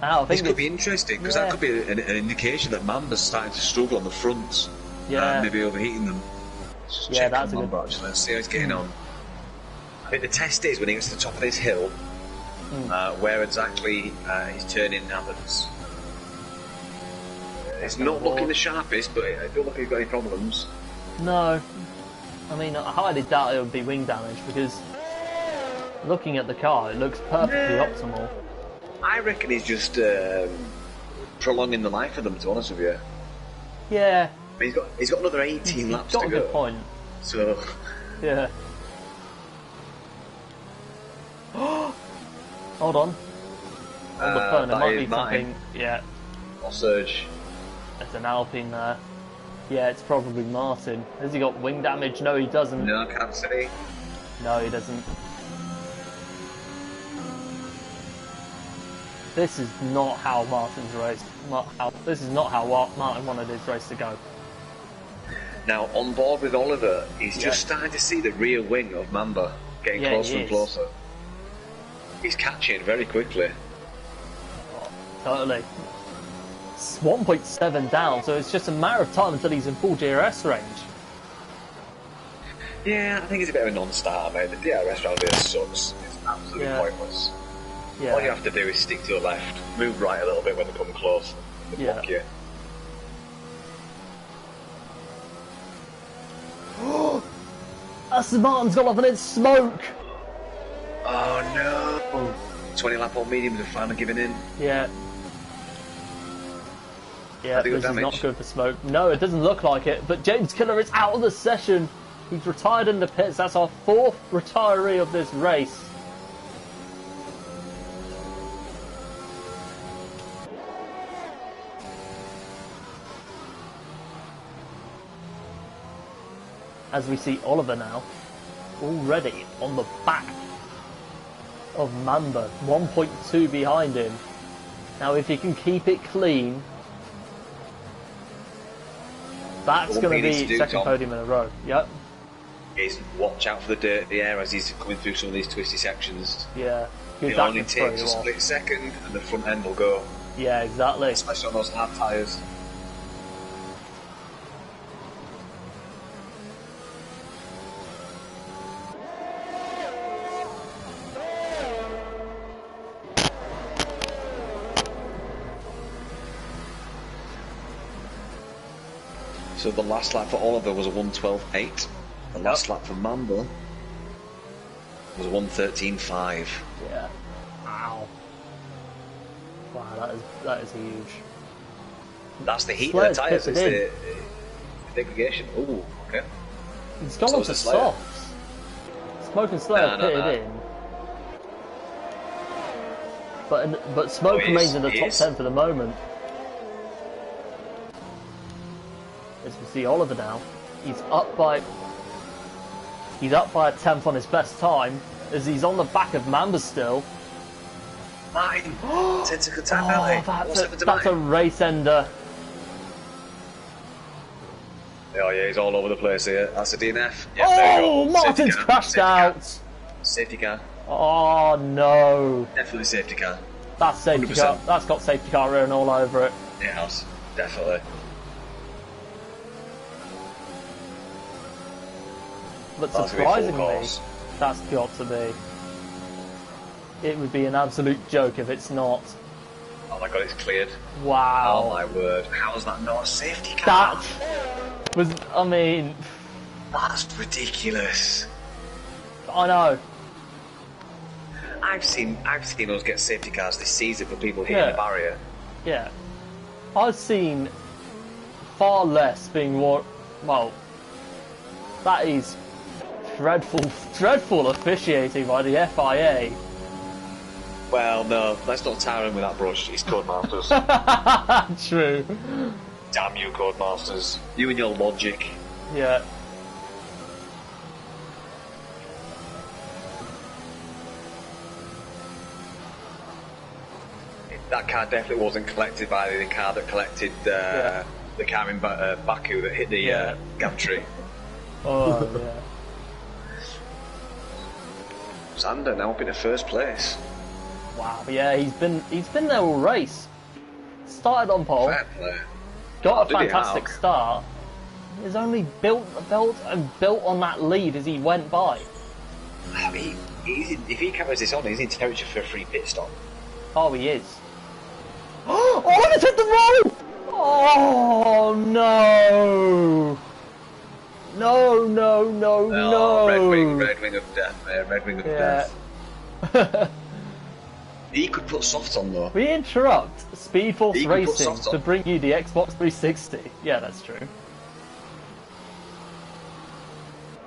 Now, this could be interesting, because that could be an indication that Mamba's starting to struggle on the front. Yeah. Maybe overheating them. Yeah, that's a good... Mamba, actually. Let's see how he's getting on. I think the test is when he gets to the top of this hill, where exactly his turning happens. It's not looking the sharpest, but I don't look like he's got any problems. No. I mean, I highly doubt it would be wing damage, because looking at the car, it looks perfectly optimal. I reckon he's just prolonging the life of them, to be honest with you. Yeah. I mean, he's got another 18 laps to go. Got a good point. So... Yeah. Hold on. On the phone, it might be something... Yeah. Or Serge. There's an Alpine there. Yeah, it's probably Martin. Has he got wing damage? No, he doesn't. No, I can't see. No, he doesn't. This is not how Martin's race. This is not how Martin wanted his race to go. Now, on board with Oliver, he's just starting to see the rear wing of Mamba getting closer and closer. He's catching very quickly. Oh, totally. It's 1.7 down, so it's just a matter of time until he's in full DRS range. Yeah, I think he's a bit of a non-starter, mate. The DRS round here sucks. It's absolutely pointless. Yeah. All you have to do is stick to the left, move right a little bit when they come close, and block you. Aston Martin's gone off and it's smoke! Oh no! 20 lap on mediums are finally giving in. Yeah. Yeah, this is not good for smoke. No, it doesn't look like it, but James Killer is out of the session. He's retired in the pits. That's our 4th retiree of this race. As we see Oliver now, already on the back of Mamba, 1.2 behind him. Now if he can keep it clean, that's going to be second podium in a row. Yep. Is watch out for the dirt in the air as he's coming through some of these twisty sections. Yeah. It only takes a split second and the front end will go. Yeah, exactly. Especially on those hard tyres. So the last lap for Oliver was a 1:12.8. The last lap for Mamba was a 1:13.5. Yeah. Wow. Wow, that is huge. That's the heat of the tyres. It's the degradation. Ooh, okay. He's gone on to softs. Smoke and Slayer pitted in. But Smoke remains in the top 10 for the moment. As we see Oliver now, he's up by a 10th on his best time, as he's on the back of Mamba still. 9! 10-second time penalty. That's a race ender. Oh yeah, he's all over the place here. That's a DNF. Yeah, there you go. Martin's crashed out. Safety car. Oh no! Definitely safety car. That's safety 100%. car. That's got safety car written all over it. It has, definitely. But That's gonna be a full surprisingly, course. that's got to be. It would be an absolute joke if it's not. Oh my god, it's cleared. Wow. Oh my word. How is that not a safety car? That was, I mean, That's ridiculous. I know. I've seen us get safety cars this season for people hitting Yeah. the barrier. Yeah. I've seen far less being what. Well, that is dreadful officiating by the FIA. Well, no, let's not tar him with that brush. He's Codemasters. True. Damn you, Codemasters. You and your logic. Yeah. That car definitely wasn't collected by the car that collected the car in Baku that hit the gantry. Oh yeah. Zander now up in the first place. Wow. Yeah, he's been there all race. Started on pole. Fair play. Got a did he fantastic have? start. He's only built on that lead as he went by. If he carries this on, he's in territory for a free pit stop. Oh, he is. Oh, it's hit the road! Oh no! No! Red wing of death, man. Red wing of death. He could put softs on though. We interrupt Speed Force He can put Racing softs on. to bring you the Xbox 360. Yeah, that's true.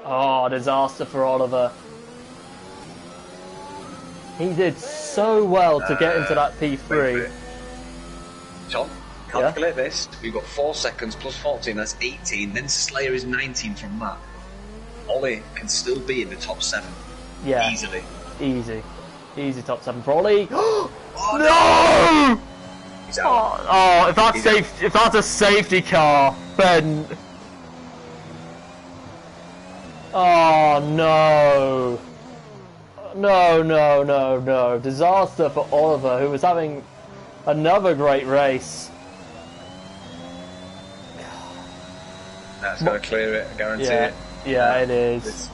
Oh, disaster for Oliver. He did so well to get into that P3. Tom, calculate this. We've got 4 seconds plus 14, that's 18. Then Slayer is 19 from that. Ollie can still be in the top 7. Yeah. Easily. Easy top 7 for Ollie. Oh, No! He's out. Oh, if that's a safety car, then. Oh no! No! Disaster for Oliver, who was having another great race. That's going to clear it, I guarantee it. Yeah, it is. This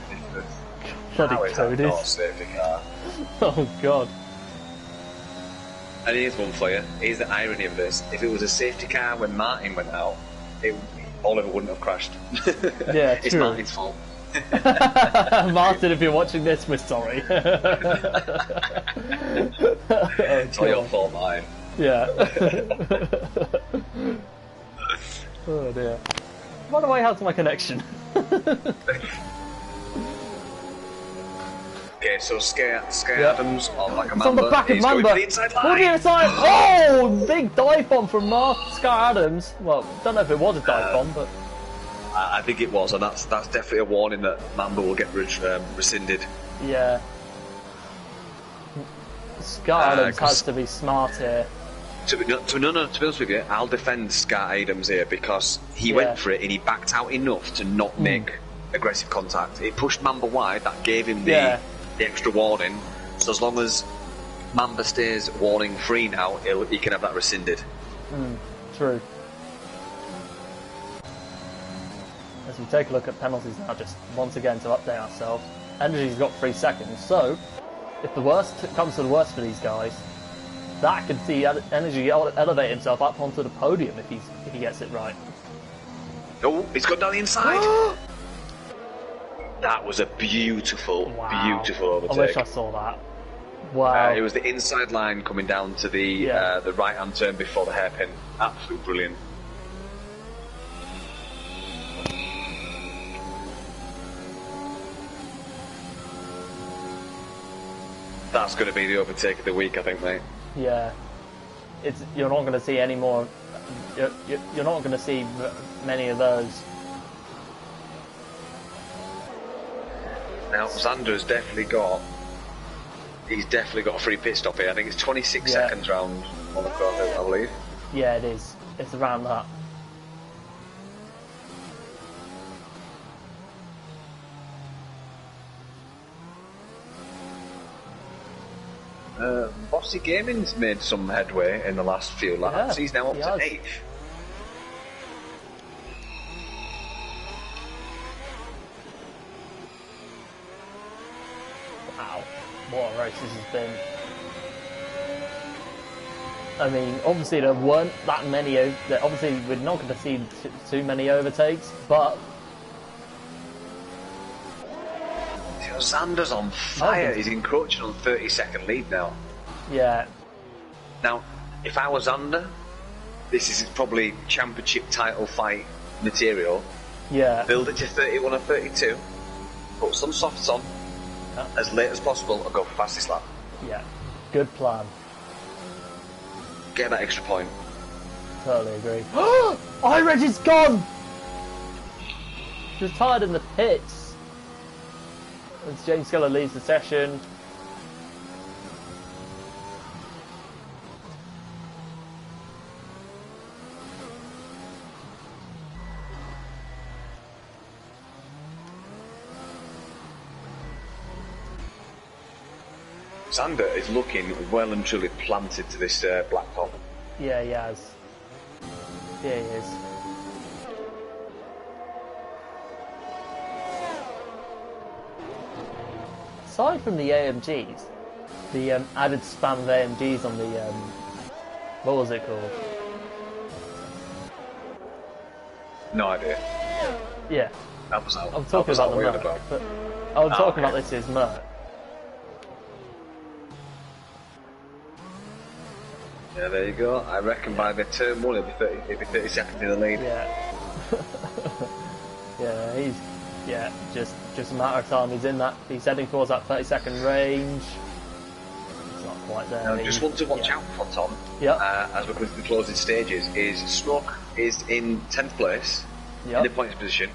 Bloody how is that code not a is. safety car? Oh god. And here's one for you. Here's the irony of this. If it was a safety car when Martin went out, Oliver wouldn't have crashed. Yeah, It's true. Martin's fault. Martin, if you're watching this, we're sorry. It's all your fault, Martin. Yeah. Oh dear. Why do I have my connection? Okay, so Sky Adams on like a It's on the back of He's going Mamba. for the inside Oh, line. the inside. Oh, big dive bomb from Sky Adams. Well, don't know if it was a dive bomb, but I think it was, and that's definitely a warning that Mamba will get rescinded. yeah. Sky Adams has to be smart here. To be honest with you, I'll defend Sky Adams here because he Yeah. went for it and he backed out enough to not make aggressive contact. It pushed Mamba wide, that gave him the extra warning. So as long as Mamba stays warning free now, he can have that rescinded. True. As we take a look at penalties now, just once again to update ourselves. Energy's got 3 seconds, so if the worst comes to the worst for these guys, that could see Energy elevate himself up onto the podium if he gets it right. Oh, he's gone down the inside. That was a beautiful overtake. I wish I saw that. Wow. It was the inside line coming down to the right-hand turn before the hairpin. Absolutely brilliant. That's going to be the overtake of the week, I think, mate. Yeah. You're not going to see any more. You're not going to see many of those. Now, Xander's definitely got a free pit stop here. I think it's 26 seconds round Monaco, I believe. Yeah, it is. It's around that. Bossy Gaming's made some headway in the last few laps. Yeah, He's now up he to has. 8th. Wow, what a race this has been. I mean, obviously there weren't that many, obviously we're not going to see too many overtakes, but... Zander's on fire. He's encroaching on 30-second lead now. Yeah. Now, if I was under, this is probably championship title fight material. Yeah. Build it to 31 or 32. Put some softs on as late as possible and go for fastest lap. Yeah. Good plan. Get that extra point. Totally agree. iReg's gone! He was tired in the pits. As James Skeller leaves the session. Zander is looking well and truly planted to this black top. Yeah, he has. Yeah, he is. Aside from the AMGs, the added spam of AMGs on the, what was it called? No idea. Yeah. That was I'm talking about the Merc. But I'm talking about this is Merc. Yeah, there you go. I reckon by the turn 1 it'll be 30 seconds in the lead. Yeah. Yeah, he's just a matter of time. He's in that. He's heading towards that 30-second range. It's not quite there. Now, just want to watch out for Tom. As we're going through the closing stages. Is Smoke is in 10th place in the points position,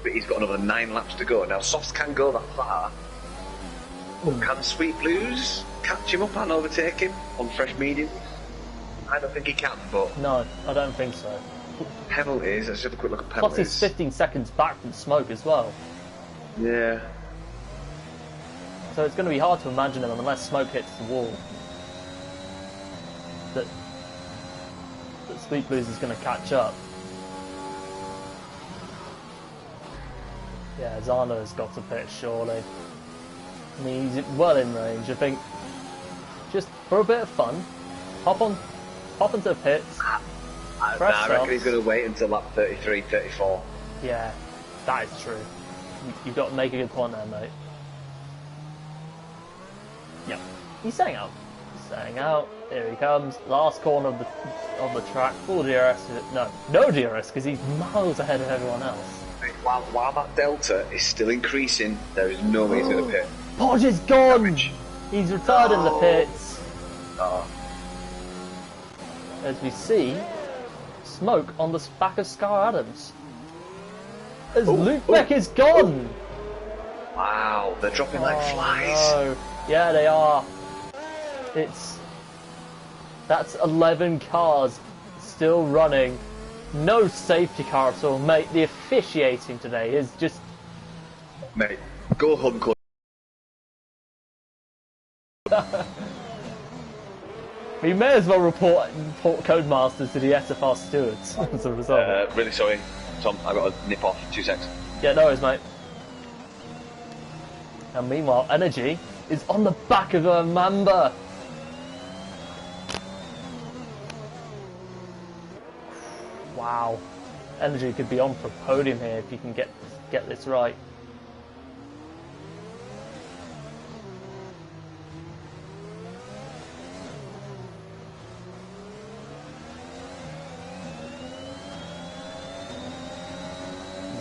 but he's got another 9 laps to go. Now, softs can go that far. But can Sweet Blues catch him up and overtake him on fresh mediums? I don't think he can, but... No, I don't think so. Penalties, let's have a quick look at penalties. Plus he's 15 seconds back from Smoke as well. Yeah. So it's going to be hard to imagine him unless Smoke hits the wall. That Sweet Blues is going to catch up. Yeah, Zana has got to pit surely. I mean, he's well in range. I think just for a bit of fun, hop into the pits. I reckon he's going to wait until lap 33, 34. Yeah, that is true. You've got to make a good point there, mate. Yep, he's staying out. He's staying out. Here he comes. Last corner of the track. Full DRS. No DRS because he's miles ahead of everyone else. While that delta is still increasing, there is no way he's going to pit. Podge is gone. Damage. He's retired in the pits. As we see, Smoke on the back of Scar Adams. As Luke Beck is gone! Wow, they're dropping like flies. No. Yeah, they are. That's 11 cars still running. No safety car at all, mate. The officiating today is just... Mate, go home, Cody. We may as well report Codemasters to the SFR stewards as a result. Really sorry, Tom, I got to nip off. 2 seconds. Yeah, no worries, mate. And meanwhile, Energy is on the back of a Mamba. Wow. Energy could be on for a podium here if you can get this right.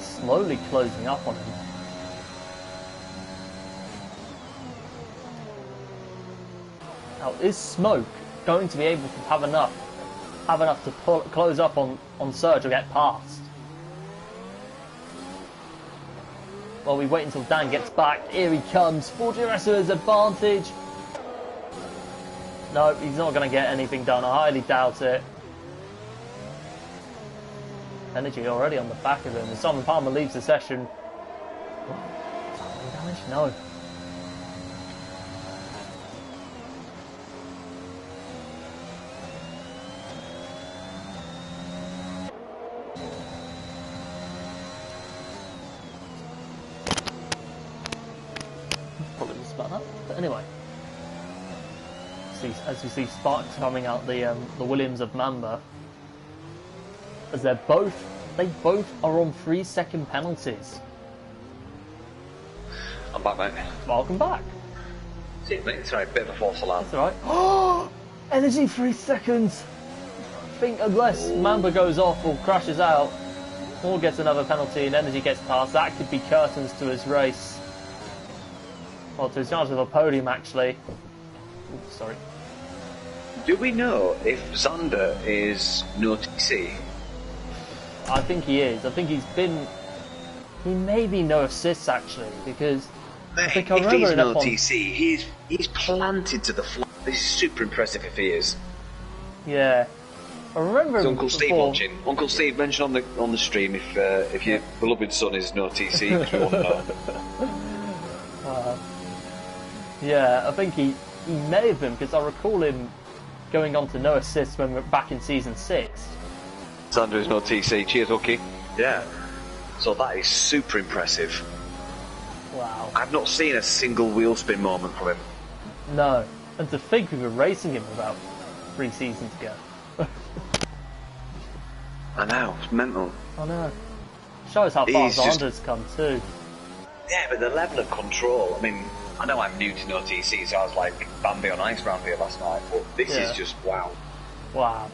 Slowly closing up on him. Now, is Smoke going to be able to have enough to close up on Serge or get past? Well, we wait until Dan gets back. Here he comes. Full DRS's advantage. No, he's not going to get anything done. I highly doubt it. Energy already on the back of him. And Simon Palmer leaves the session. Damage? No. But anyway, as we see sparks coming out the Williams of Mamba, as they both are on 3-second penalties. I'm back, mate. Welcome back. See, mate, it's right, bit of a false alarm. That's alright. Oh, energy 3 seconds. I think unless Mamba goes off or crashes out, or gets another penalty and energy gets past, that could be curtains to his race. Well, to his chance of a podium, actually. Ooh, sorry. Do we know if Zander is no TC? I think he is. I think he may be no assists, actually, because I think I if remember he's no F1 TC, he's planted to the floor. This is super impressive if he is. Yeah. I remember Is Uncle Steve before... watching? Uncle Steve, mention on the stream if your beloved son is no TC, because we want to know. Yeah, I think he may have been, because I recall him going on to no assists when we were back in season 6. Zander is no TC. Cheers, Hookie. Yeah. So that is super impressive. Wow. I've not seen a single wheel spin moment from him. No. And to think we were racing him about 3 seasons ago. I know, it's mental. I know. Shows how far Zander's come too. Yeah, but the level of control, I mean, I know I'm new to no TC, so I was like Bambi on ice round here last night, but this is just wow. Wow.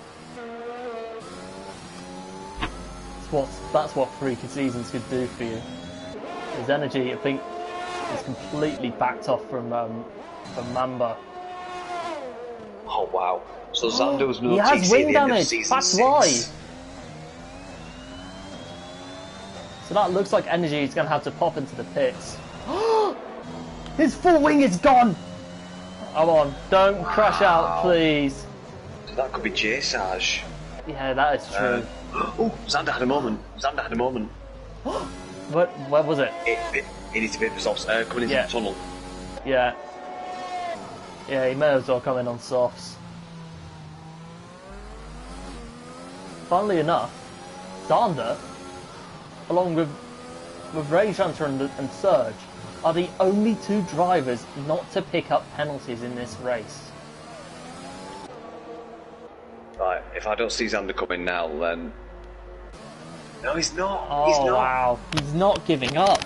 That's what 3 seasons could do for you. His energy, I think, is completely backed off from Mamba. Oh wow. So Zander was no he TC has wing at the end of damage, season that's 6. why. So that looks like energy is going to have to pop into the pits. His full wing is gone! Come on, don't crash out, please. So that could be J-Sarge. Yeah, that is true. Oh, Zander had a moment. Where was it? He needs to be at the softs. Coming into the tunnel. Yeah. Yeah, he may as well come in on softs. Funnily enough, Zander, along with Rage Hunter and Surge, are the only 2 drivers not to pick up penalties in this race. Right, if I don't see Zander coming now, then... No, he's not. Oh, he's not. Wow. He's not giving up.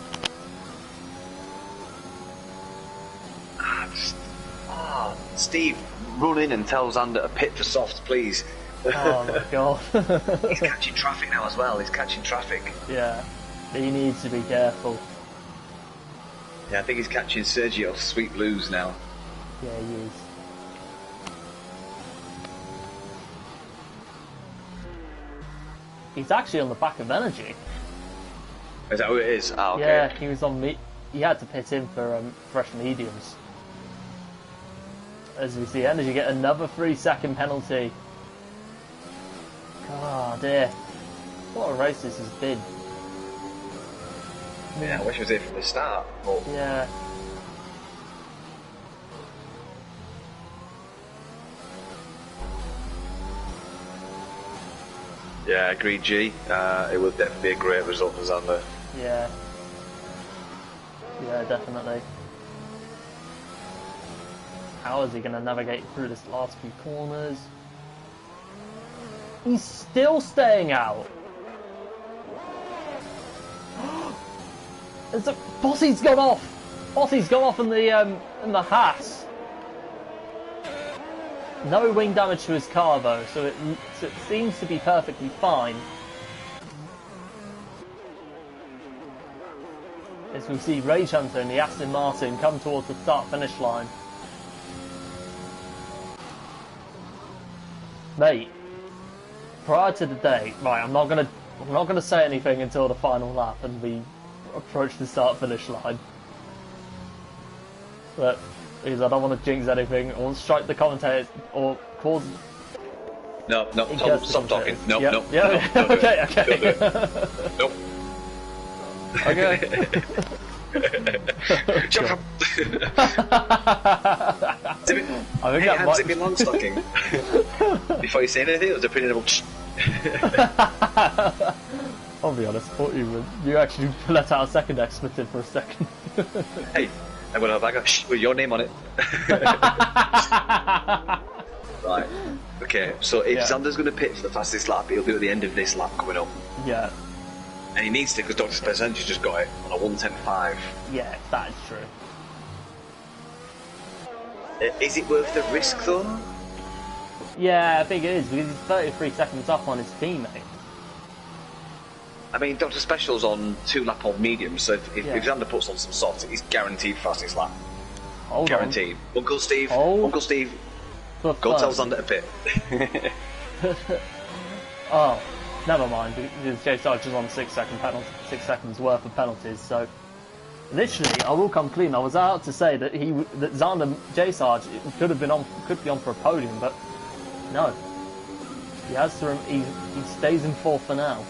Steve, run in and tell Zander to pit for softs, please. Oh my god. He's catching traffic now as well. He's catching traffic. Yeah. He needs to be careful. Yeah, I think he's catching Sergio's sweet blues now. Yeah, he is. He's actually on the back of energy. Is that who it is? Ah, okay. Yeah, he was on he had to pit in for fresh mediums. As we see energy get another 3-second penalty. God dear. What a race this has been. Yeah, I wish it was here from the start. But... Yeah. Yeah, agreed, G. It would definitely be a great result for Zander. Yeah. Yeah, definitely. How is he going to navigate through this last few corners? He's still staying out. Bossy's gone off. Bossy's gone off in the Haas. No wing damage to his car though, so it seems to be perfectly fine. As we see Rage Hunter and the Aston Martin come towards the start-finish line. Mate, prior to the day, right, I'm not gonna say anything until the final lap and we approach the start-finish line. But because I don't want to jinx anything or strike the commentators or cause. No, Tom, stop talking. No, yep. no. Yeah. No, okay. Nope. Okay. Shut up. I think hey, hands in me long stocking. Before you say anything, it was a pretty little. I'll be honest, I thought you actually let out a second expletive for a second. Hey, And when I go, shh, with your name on it. Right. Okay, so if Xander's going to pit for the fastest lap, he'll do at the end of this lap coming up. Yeah. And he needs to, because Dr. Spencer just got it on a 1:10.5. Yeah, that is true. Is it worth the risk, though? Yeah, I think it is, because he's 33 seconds up on his teammate. I mean, Dr. Special's on 2-lap old medium, so if Xander puts on some softs, he's guaranteed fastest lap. Guaranteed. Uncle Steve, Uncle Steve, go tell Xander to pit. Oh, never mind, because Jay Sarge is on 6 seconds worth of penalties, so... Literally, I will come clean. I was out to say that Xander J Sarge could be on for a podium, but no. He has to. He stays in 4th for now.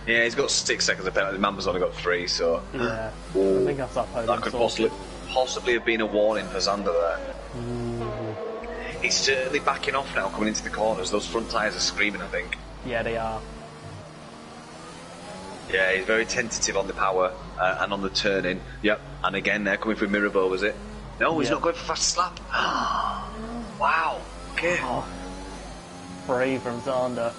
Yeah, he's got 6 seconds of penalty. Mamba's only got 3, so yeah. I think that's that podium. That could possibly have been a warning for Xander there. He's certainly backing off now, coming into the corners. Those front tyres are screaming, I think. Yeah, they are. Yeah, he's very tentative on the power and on the turning. Yep, and again they're coming through Mirabeau, was it? No, he's not going for fast slap. Wow. Okay. Oh. Brave from Xander.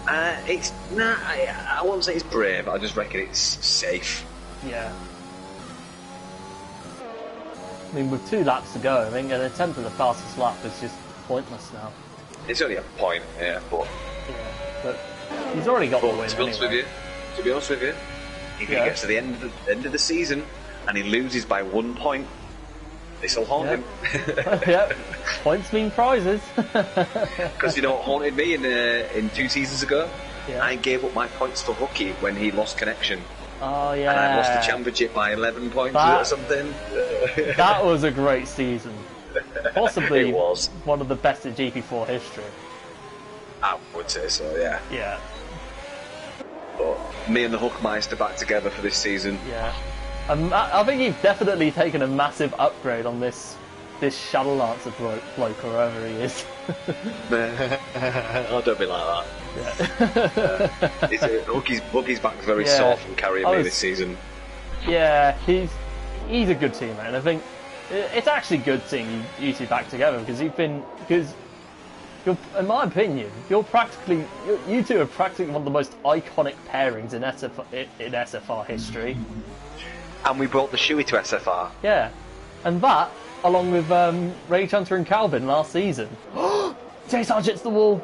I won't say it's brave. I just reckon it's safe. Yeah. I mean, with 2 laps to go, I think an attempt at the fastest lap is just pointless now. It's only a point, yeah, but he's already got the win. To be honest with you, if he gets to the end of the season and he loses by 1 point, this will haunt him. Yep, points mean prizes. Because you know what haunted me in 2 seasons ago? Yeah. I gave up my points for Hooky when he lost connection. Oh yeah. And I lost the championship by 11 points or something. That was a great season. Possibly it was one of the best in GP4 history. I would say so, yeah. Yeah. But me and the Hookmeister back together for this season. Yeah. I think you've definitely taken a massive upgrade on this Shadow Lancer bloke, or whoever he is. Oh, don't be like that. Yeah. Hookie's back very sore from carrying me this season. Yeah, he's a good teammate, and I think it's actually good seeing you two back together, because in my opinion, you two are practically one of the most iconic pairings in SFR history. And we brought the Shoei to SFR. Yeah, and that, along with Ray Hunter and Calvin last season. Jay Sarge hits the wall.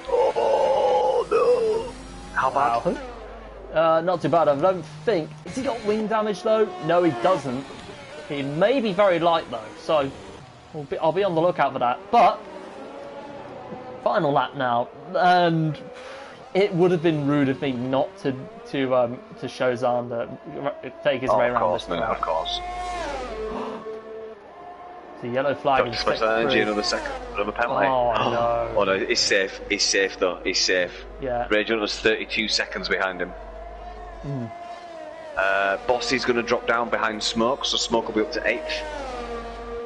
Oh no! How bad? Not too bad. I don't think. Has he got wing damage though? No, he doesn't. He may be very light though, so I'll be on the lookout for that. But final lap now, and it would have been rude of me not to show Xander take his way around this track. Of course. The yellow flag. Special energy, another penalty. Oh no! Oh no, he's safe. He's safe though. He's safe. Yeah. Ray Hunter's 32 seconds behind him. Bossy's going to drop down behind Smoke, so Smoke will be up to 8th.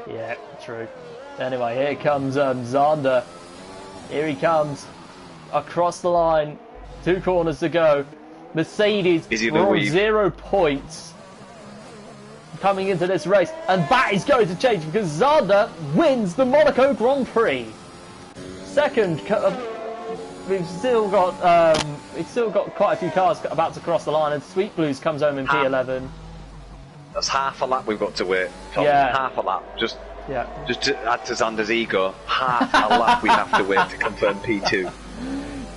Yeah, true. Anyway, here comes Xander. Here he comes across the line. 2 corners to go. Mercedes on 0 points coming into this race, and that is going to change because Xander wins the Monaco Grand Prix. Second, we've still got quite a few cars about to cross the line, and Sweet Blues comes home in P11. That's half a lap we've got to wait. Tom. Yeah, half a lap. Just to add to Xander's ego, half a lap we have to wait to confirm P2.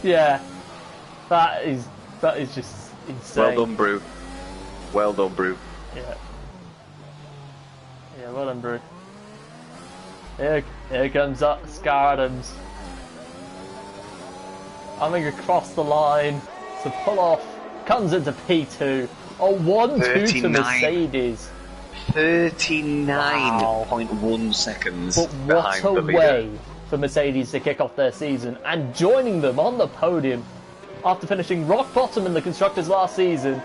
Yeah, that is just insane. Well done, Brew. Well done, Brew. Yeah. Yeah, well done, Brew. Here comes Scar Adams. Coming across the line to pull off. Comes into P2. Oh, 1-2 to Mercedes. 39.1 seconds. But what a way for Mercedes to kick off their season, and joining them on the podium after finishing rock bottom in the Constructors last season.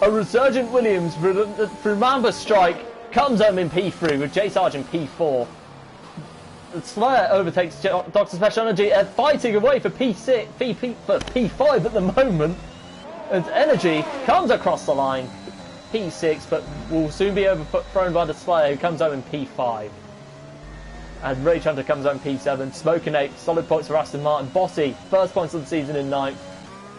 A resurgent Williams through Mamba's strike comes home in P3 with J Sarge in P4. Slayer overtakes Dr. Special Energy, fighting away for P5 at the moment. And Energy comes across the line. P6, but will soon be overthrown by the Slayer, who comes home in P5. And Rage Hunter comes home in P7. Smoke and 8, solid points for Aston Martin. Bossy, first points of the season in 9th.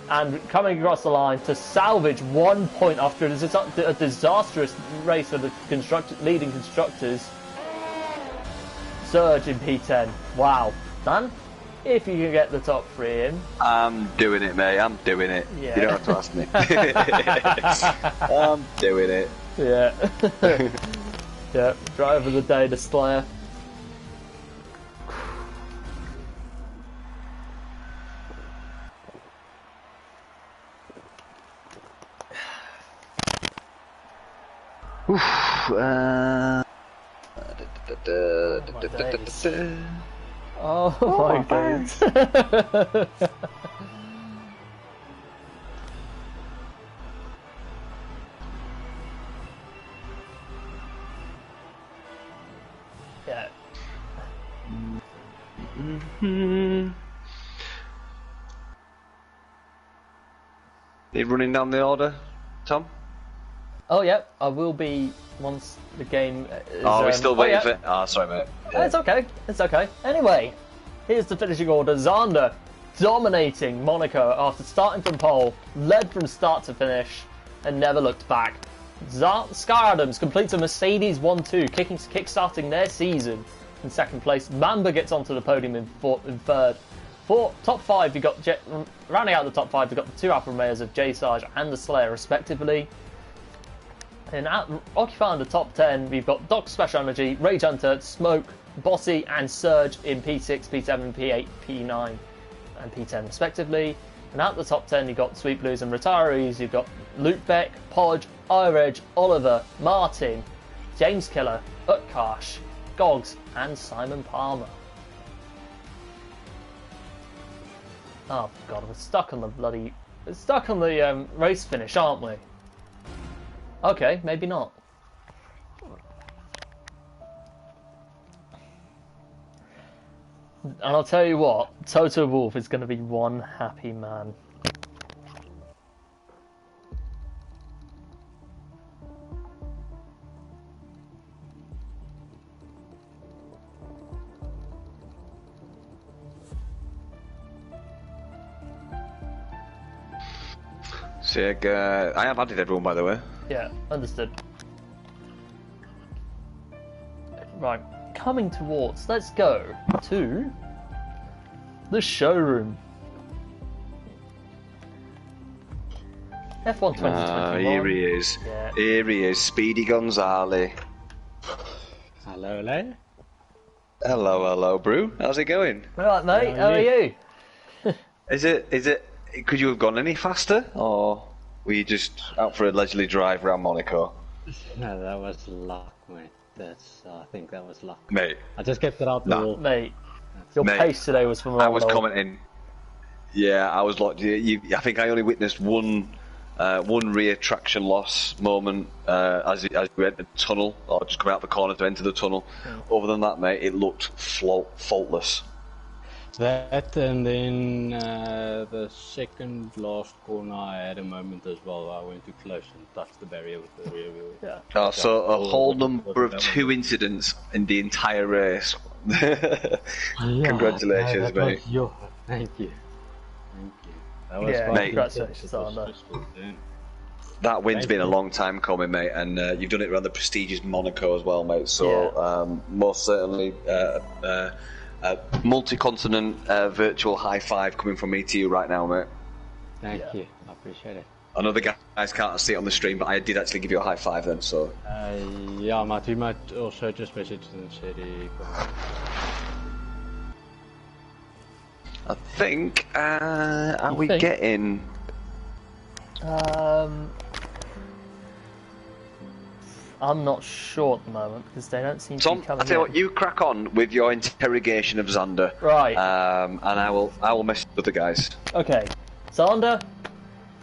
And coming across the line to salvage 1 point after a disastrous race for the leading constructors. Surge in P10. Wow. Dan, if you can get the top 3 in. I'm doing it, mate. I'm doing it. Yeah. You don't have to ask me. I'm doing it. Yeah. Yeah. Driver of the day, the Slayer. Oof, Oh my days. Yeah. Are you running down the order, Tom? Oh yeah, I will be once the game is... Oh, we're still waiting yeah. for it? Oh, sorry, mate. Yeah. It's okay, it's okay. Anyway, here's the finishing order. Zander dominating Monaco after starting from pole, led from start to finish, and never looked back. Sky Adams completes a Mercedes 1-2, kick-starting their season in second place. Mamba gets onto the podium in third. For top 5, you got rounding out the top 5, we've got the 2 Alfa Romeos of J Sarge and the Slayer, respectively. And occupying the top 10, we've got Doc Special Energy, Rage Hunter, Smoke, Bossy, and Surge in P6, P7, P8, P9, and P10, respectively. And at the top 10, you've got Sweet Blues and Retirees. You've got Luke Beck, Podge, Iredge, Oliver, Martin, James Killer, Utkarsh, Gogs, and Simon Palmer. Oh god, we're stuck on the race finish, aren't we? Okay, maybe not. And I'll tell you what, Toto Wolff is going to be one happy man. Sick. I have added everyone, by the way. Yeah, understood. Right, coming towards, let's go to the showroom. F1 2021. Here he is. Yeah. Here he is, Speedy Gonzalez. Hello, hello. Hello, Brew. How's it going? Right, mate, how are you? Is it? Could you have gone any faster, or were you just out for a leisurely drive around Monaco? No, that was luck, mate. I think that was luck. Mate. I just kept it out the wall. Mate, your pace today was phenomenal. I was commenting. Yeah, I was like, I think I only witnessed one rear traction loss moment as we entered the tunnel, or just coming out the corner to enter the tunnel. Yeah. Other than that, mate, it looked faultless. That, and then the second last corner, I had a moment as well. I went too close and touched the barrier with the rear wheel. Yeah. So a whole number of 2 incidents in the entire race. Congratulations, mate. Thank you. That was fun. Mate, congratulations on that. That win's been a long time coming, mate, and you've done it around the prestigious Monaco as well, mate. So most certainly. Multi-continent virtual high five coming from me to you right now, mate. Thank you, I appreciate it. I know the guys can't see it on the stream, but I did actually give you a high five then, so... Yeah, my teammate also just messaged and said he... I think, are we getting... I'm not sure at the moment because they don't seem to be coming. I tell you what, you crack on with your interrogation of Xander, right? And I will message with the guys. Okay, Xander,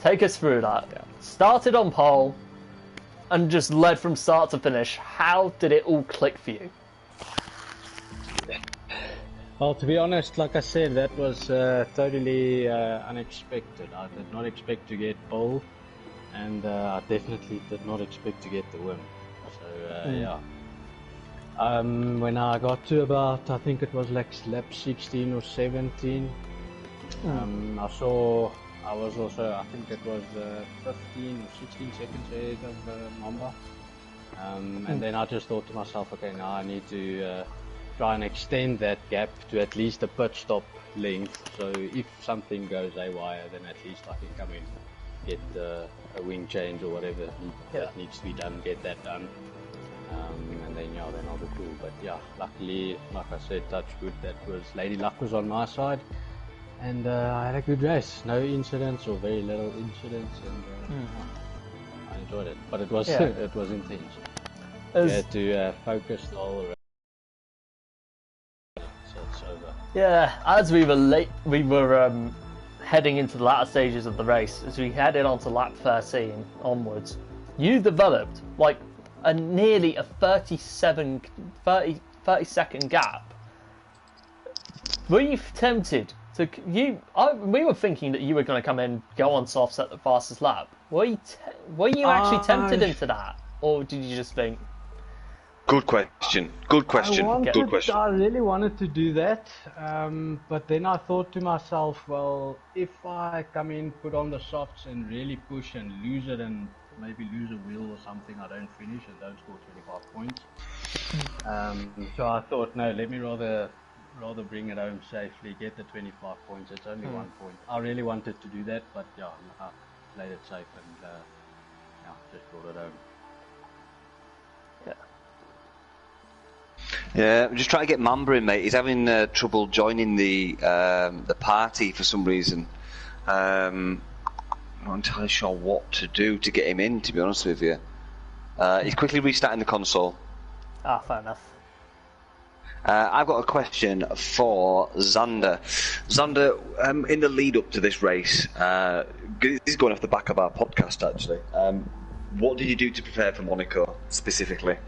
take us through that. Yeah. Started on pole and just led from start to finish. How did it all click for you? Well, to be honest, like I said, that was totally unexpected. I did not expect to get pole. and I definitely did not expect to get the win. So yeah. When I got to about, I think it was like lap 16 or 17, I was also, I think it was 15 or 16 seconds ahead of Mamba. And then I just thought to myself, okay, now I need to try and extend that gap to at least a pit stop length. So if something goes haywire, then at least I can come in, get a wing change or whatever that needs to be done, get that done. And then then I'll be cool. But yeah, luckily, like I said, touch wood, Lady Luck was on my side, and I had a good race. No incidents or very little incidents, and I enjoyed it. But it was it was intense. You had to focus the whole race. So it's over. Yeah, as we were heading into the latter stages of the race, as we headed onto lap 13 onwards, you developed like nearly a 30 second gap. Were you tempted to we were thinking that you were going to come in, go on to offset the fastest lap. Were you actually tempted into that, or did you just think? Good question. I really wanted to do that, but then I thought to myself, well, if I come in, put on the softs and really push and lose it, and maybe lose a wheel or something, I don't finish and don't score 25 points. So I thought, no, let me rather bring it home safely, get the 25 points. It's only 1 point. I really wanted to do that, but yeah, I played it safe and just brought it home. Yeah, I'm just trying to get Mamba in, mate. He's having trouble joining the party for some reason. I'm not entirely sure what to do to get him in, to be honest with you. He's quickly restarting the console. Fair enough. I've got a question for Xander. Xander, in the lead up to this race, this is going off the back of our podcast actually. What did you do to prepare for Monaco specifically?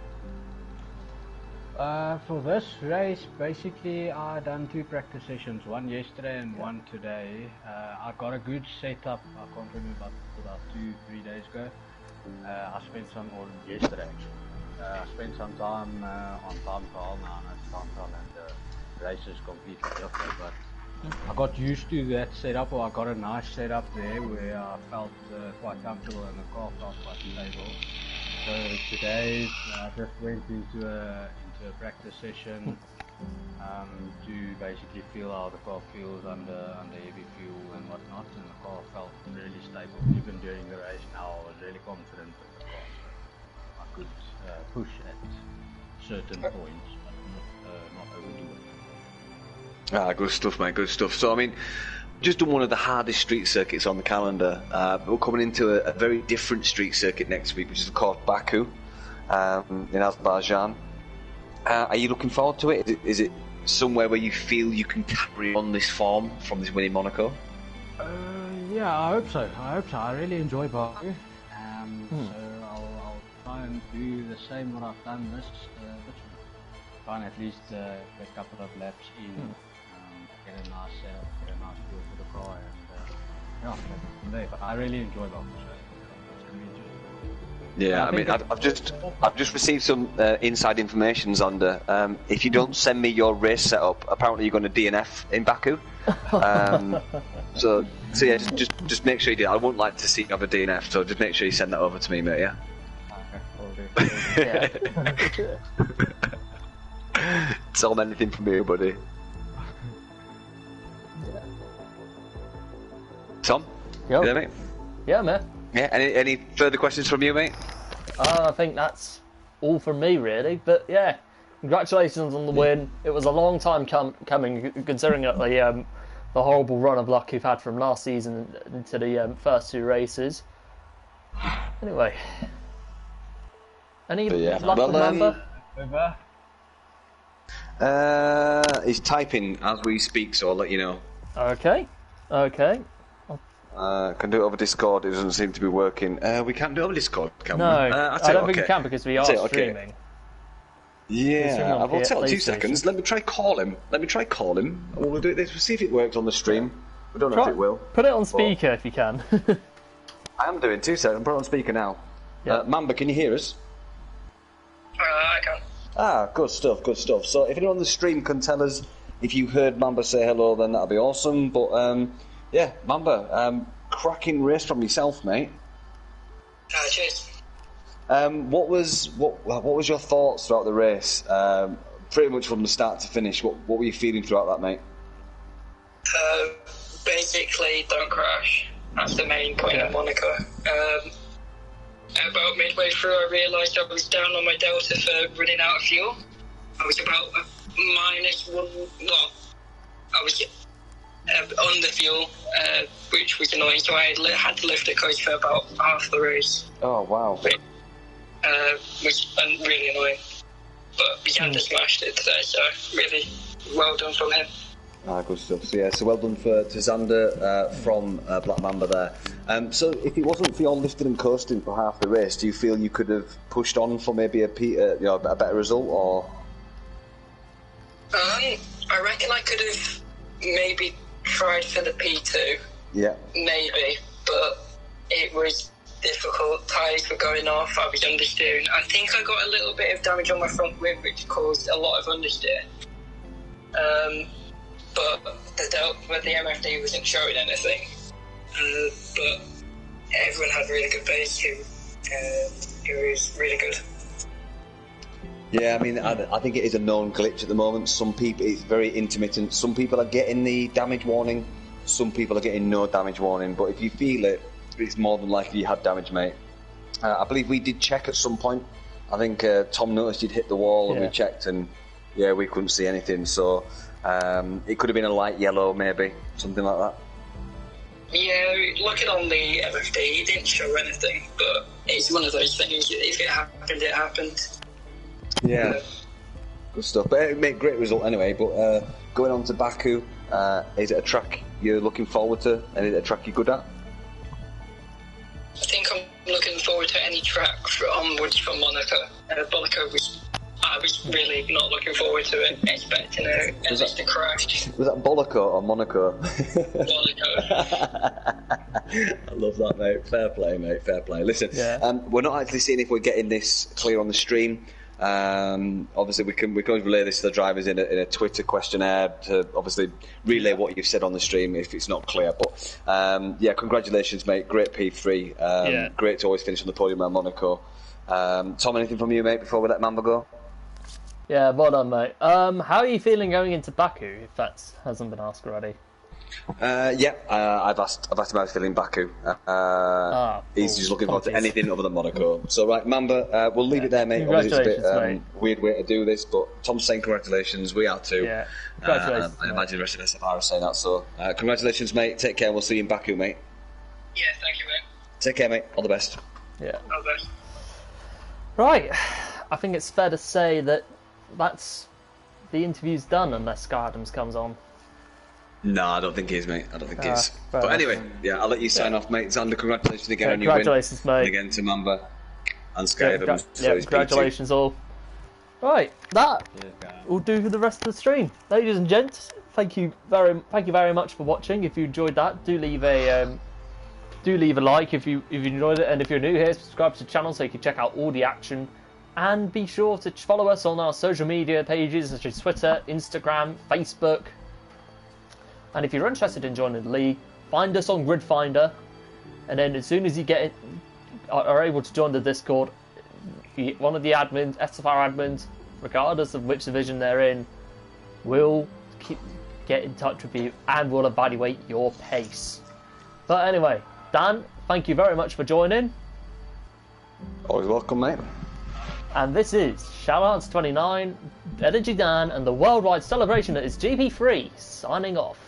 For this race, basically I done 2 practice sessions, one yesterday and one today. I got a good setup. I can't remember, about 2-3 days ago. I spent some, or yesterday actually. I spent some time on time trial. Now it's time trial and the race is completely different, but I got used to that setup, or I got a nice setup there where I felt quite comfortable and the car felt quite stable. So today I just went into a practice session to basically feel how the car feels under heavy fuel and whatnot, and the car felt really stable. Even during the race now I was really confident with the car, so I could push at certain points but not overdo it. Good stuff, mate, good stuff. So I mean, just done one of the hardest street circuits on the calendar. We're coming into a very different street circuit next week, which is of course Baku in Azerbaijan. Are you looking forward to it? Is it somewhere where you feel you can carry on this form from this win in Monaco? Yeah, I hope so. I really enjoy Baku. So I'll try and do the same what I've done this try and at least get a couple of laps in, get a nice setup, get a nice feel for the car, and from there. But I really enjoy Baku, so it's going to be interesting. Yeah, I mean, I've just received some inside information, Xander. If you don't send me your race setup, apparently you're going to DNF in Baku. So yeah, just make sure you do. I wouldn't like to see you have a DNF, so just make sure you send that over to me, mate. Yeah. Okay, will do. Tell them anything from you, buddy. Tom, Yo. You there, mate? Yeah, man. Yeah. Any further questions from you, mate? I think that's all from me, really. But yeah, congratulations on the win. It was a long time coming, considering the horrible run of luck you've had from last season into the first 2 races. Anyway, any luck with Mamba? He's typing as we speak, so I'll let you know. Okay. Can do it over Discord. It doesn't seem to be working. We can't do it over Discord, can we? No, I don't think we can because we are streaming. Yeah, I'll tell 2 seconds. Let me try call him. We'll do this. We'll see if it works on the stream. We don't know if it will. Put it on speaker if you can. I am doing 2 seconds. I'm put on speaker now. Yep. Mamba, can you hear us? I can. Ah, good stuff, good stuff. So if anyone on the stream can tell us if you heard Mamba say hello, then that'll be awesome. But yeah, Mamba, cracking race from yourself, mate. Cheers. What was your thoughts throughout the race? Pretty much from the start to finish. What were you feeling throughout that, mate? Basically, don't crash. That's the main point of Monaco. About midway through, I realised I was down on my delta for running out of fuel. I was about -1. Well, I was on the fuel, which was annoying. So I had to lift the coach for about half the race. Oh wow! Which was really annoying. But Xander smashed it today, so really well done from him. Ah, good stuff. So yeah, so well done to Xander from Black Mamba there. So if it wasn't for your lifting and coasting for half the race, do you feel you could have pushed on for maybe a better result, or? I reckon I could have maybe tried for the P2. Yeah. Maybe, but it was difficult. Tyres were going off. I was understeering. I think I got a little bit of damage on my front wing, which caused a lot of understeer. But the MFD wasn't showing anything. But everyone had really good pace. It was really good. Yeah, I mean, I think it is a known glitch at the moment. Some people, it's very intermittent. Some people are getting the damage warning. Some people are getting no damage warning. But if you feel it, it's more than likely you had damage, mate. I believe we did check at some point. I think Tom noticed you'd hit the wall, and we checked, and yeah, we couldn't see anything. So it could have been a light yellow, maybe something like that. Yeah, looking on the MFD, it didn't show anything, but it's one of those things. If it happened, it happened. Yeah, good stuff. But it made a great result anyway. But going on to Baku, is it a track you're looking forward to? And is it a track you're good at? I think I'm looking forward to any track onwards from Monaco. Monaco I was really not looking forward to it, expecting at least a crash. Was that Monaco or Monaco? Monaco. I love that, mate. Fair play, mate. Fair play. Listen, we're not actually seeing if we're getting this clear on the stream. Obviously, we can relay this to the drivers in a Twitter questionnaire to obviously relay what you've said on the stream if it's not clear. But yeah, congratulations, mate. Great P3. Great to always finish on the podium at Monaco. Tom, anything from you, mate, before we let Mamba go? Yeah, well done, mate. How are you feeling going into Baku, if that hasn't been asked already? I've asked him how he's feeling Baku. He's just looking forward to anything other than Monaco. So, right, Mamba, we'll leave it there, mate. Obviously, it's a bit weird way to do this, but Tom's saying congratulations. We are too. Yeah, congratulations. I imagine the rest of us are saying that. So, congratulations, mate. Take care. We'll see you in Baku, mate. Yeah, thank you, mate. Take care, mate. All the best. Yeah. All the best. Right. I think it's fair to say that that's the interview's done unless Sky Adams comes on. No, I don't think he is, mate. I don't think he is. But anyway, I'll let you sign off, mate. Xander, congratulations again on your win. Congratulations, mate. And again to Mamba and Sky Adams. Congratulations all. Right, that will do for the rest of the stream. Ladies and gents, thank you very much for watching. If you enjoyed that, do leave a like if you enjoyed it, and if you're new here, subscribe to the channel so you can check out all the action. And be sure to follow us on our social media pages such as Twitter, Instagram, Facebook. And if you're interested in joining the league, find us on Grid Finder. And then as soon as you are able to join the Discord, one of the admins, SFR admins, regardless of which division they're in, will get in touch with you and will evaluate your pace. But anyway, Dan, thank you very much for joining. Always welcome, mate. And this is Shoutouts 29, Energy Dan, and the worldwide celebration that is GP3 signing off.